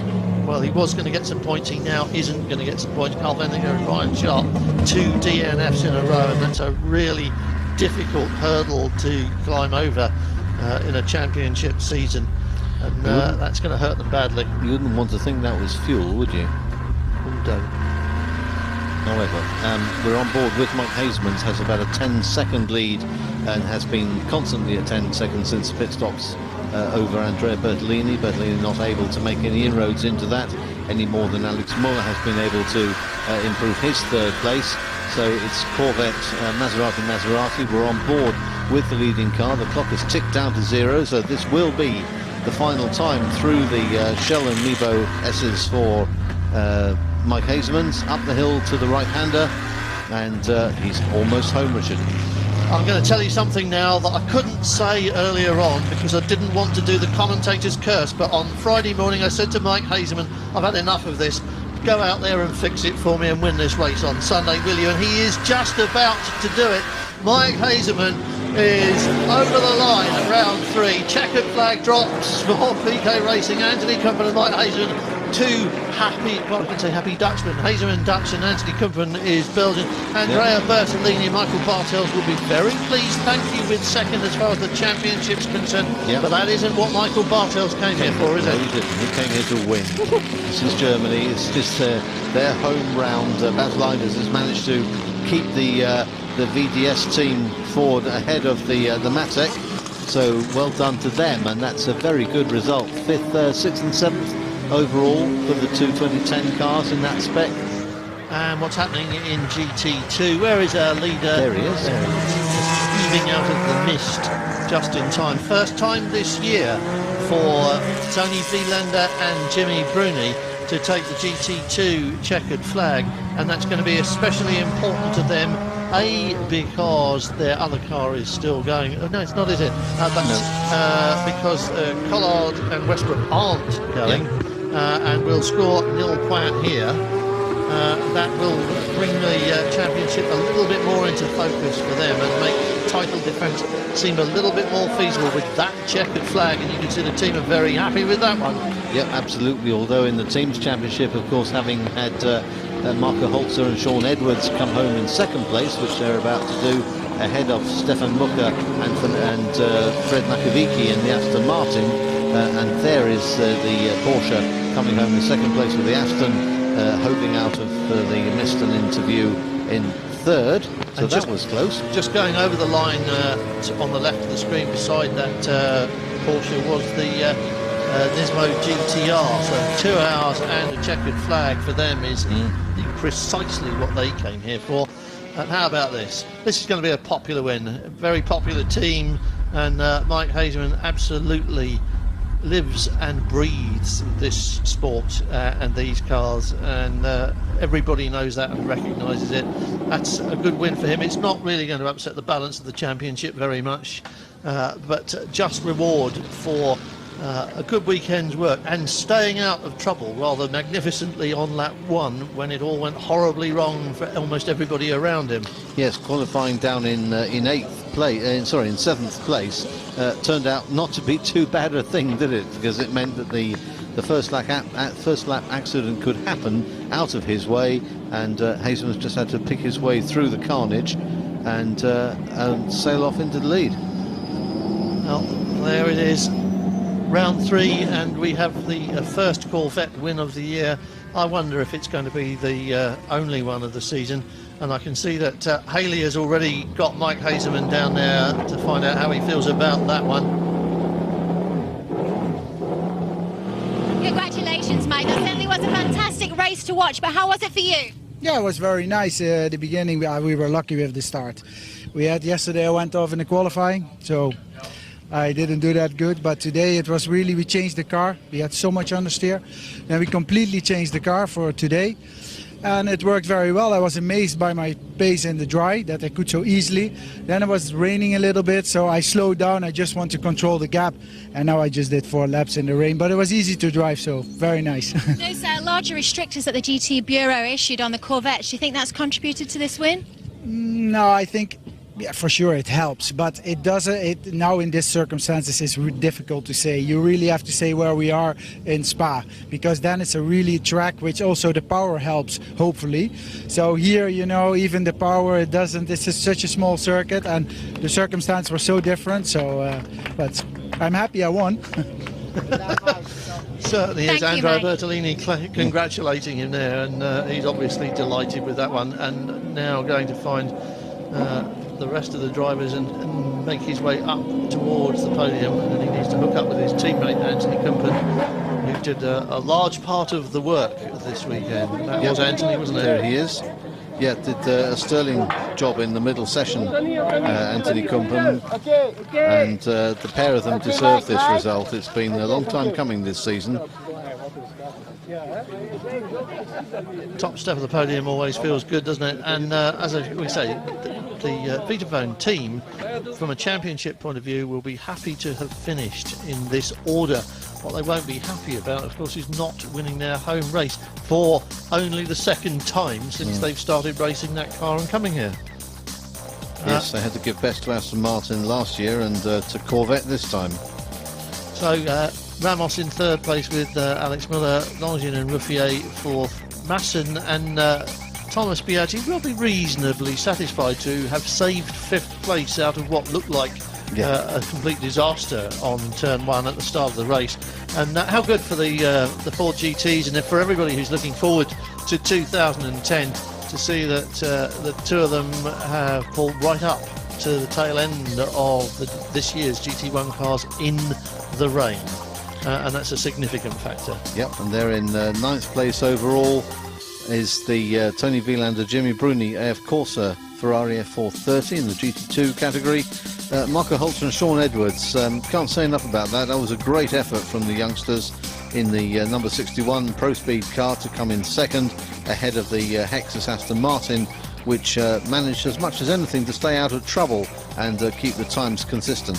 Well, he was going to get some points. He now isn't going to get some points. Carl Wendlinger and Ryan Sharp, 2 DNFs in a row, and that's a really difficult hurdle to climb over in a championship season. And that's going to hurt them badly. You wouldn't want to think that was fuel, would you? Don't. However, we're on board with Mike Hasemans, has about a 10-second lead and has been constantly at 10 seconds since pit stops over Andrea Bertolini. Bertolini not able to make any inroads into that any more than Alex Muller has been able to improve his third place. So it's Corvette, Maserati. We're on board with the leading car. The clock has ticked down to 0, so this will be the final time through the Shell and Nebo S's for Mike Hasemans. Up the hill to the right-hander, and he's almost home, Richard. I'm going to tell you something now that I couldn't say earlier on because I didn't want to do the commentator's curse, but on Friday morning I said to Mike Haseman, I've had enough of this. Go out there and fix it for me and win this race on Sunday, will you? And he is just about to do it. Mike Haseman is over the line at round 3. Checkered flag drops for PK Racing. Anthony Kumpen and Mike Haseman, 2 happy, well, I can say happy Dutchmen. Haseman Dutch and Anthony Kumpen is Belgian. Andrea Bertolini and Michael Bartels will be very pleased, thank you, with second as far as the championship's concerned. But that isn't what Michael Bartels came here for, is it? He didn't. He came here to win. This is Germany. It's just their home round. Baz Leiders has managed to keep the VDS team forward ahead of the Matek. So well done to them, and that's a very good result. 5th, 6th and 7th overall for the 2 2010 cars in that spec. And what's happening in GT2? Where is our leader? There he is. There he is. Heaving out of the mist just in time. First time this year for Tony Wielander and Jimmy Bruni to take the GT2 checkered flag, and that's going to be especially important to them. Because their other car is still going. Oh, no, it's not, is it? Because Collard and Westbrook aren't going, and will score nil point here. That will bring the championship a little bit more into focus for them and make title defence seem a little bit more feasible with that checkered flag, and you can see the team are very happy with that one. Yep, absolutely. Although in the teams championship, of course, having had Marco Holzer and Sean Edwards come home in second place, which they're about to do ahead of Stefan Mucker and Fred Makovici in the Aston Martin, and there is the Porsche coming home in second place with the Aston holding out of the Miston interview in third, so that was close. Just going over the line on the left of the screen beside that Porsche was the Nismo GTR, so 2 hours and a checkered flag for them is precisely what they came here for. And how about this? This is going to be a popular win, a very popular team, and Mike Haseman absolutely lives and breathes this sport and these cars, and everybody knows that and recognises it. That's a good win for him. It's not really going to upset the balance of the championship very much, but just reward for a good weekend's work and staying out of trouble rather magnificently on lap 1 when it all went horribly wrong for almost everybody around him. Yes, qualifying down in 7th place turned out not to be too bad a thing, did it? Because it meant that the first lap accident could happen out of his way, and Haseman's just had to pick his way through the carnage and sail off into the lead. Well, there it is. Round 3, and we have the first Corvette win of the year. I wonder if it's going to be the only one of the season, and I can see that Haley has already got Mike Haseman down there to find out how he feels about that one. Congratulations, Mike. That certainly was a fantastic race to watch, but how was it for you? Yeah, it was very nice. At the beginning, we were lucky with the start. We had yesterday, I went off in the qualifying, so I didn't do that good, but today it was really, we changed the car. We had so much understeer. Then we completely changed the car for today. And it worked very well. I was amazed by my pace in the dry, that I could so easily. Then it was raining a little bit, so I slowed down. I just want to control the gap. And now I just did 4 laps in the rain, but it was easy to drive, so very nice. Those larger restrictors that the GT Bureau issued on the Corvettes, do you think that's contributed to this win? No, I think, yeah, for sure it helps, but it doesn't. Now in this circumstances, it's difficult to say. You really have to say where we are in Spa, because then it's a really track which also the power helps, hopefully. So here, you know, even the power, it doesn't. This is such a small circuit, and the circumstances were so different. So, but I'm happy I won. Certainly is. Thank you, Andrea Mike. Bertolini congratulating him there, and he's obviously delighted with that one, and now going to find the rest of the drivers and make his way up towards the podium, and he needs to hook up with his teammate Anthony Kumpen, who did a large part of the work this weekend. That was Anthony, wasn't it? There he is. Yeah, did a sterling job in the middle session, Anthony Kumpen, and the pair of them deserve this result. It's been a long time coming this season. Top step of the podium always feels good, doesn't it? And as we say, the Vitaphone team, from a championship point of view, will be happy to have finished in this order. What they won't be happy about, of course, is not winning their home race for only the second time since they've started racing that car and coming here. Yes, they had to give best to Aston Martin last year and to Corvette this time. So Ramos in third place with Alex Miller, Longin and Ruffier fourth, Masson and Thomas Biaggi will be reasonably satisfied to have saved fifth place out of what looked like a complete disaster on turn 1 at the start of the race. And how good for the Ford GTs, and for everybody who's looking forward to 2010 to see that the two of them have pulled right up to the tail end of this year's GT1 cars in the rain. And that's a significant factor. Yep, and they're in 9th place overall is the Tony Vielander, Jimmy Bruni AF Corsa Ferrari F430 in the GT2 category. Marco Holzer and Sean Edwards, can't say enough about that. That was a great effort from the youngsters in the number 61 Pro Speed car to come in second ahead of the Hexus Aston Martin, which managed as much as anything to stay out of trouble and keep the times consistent.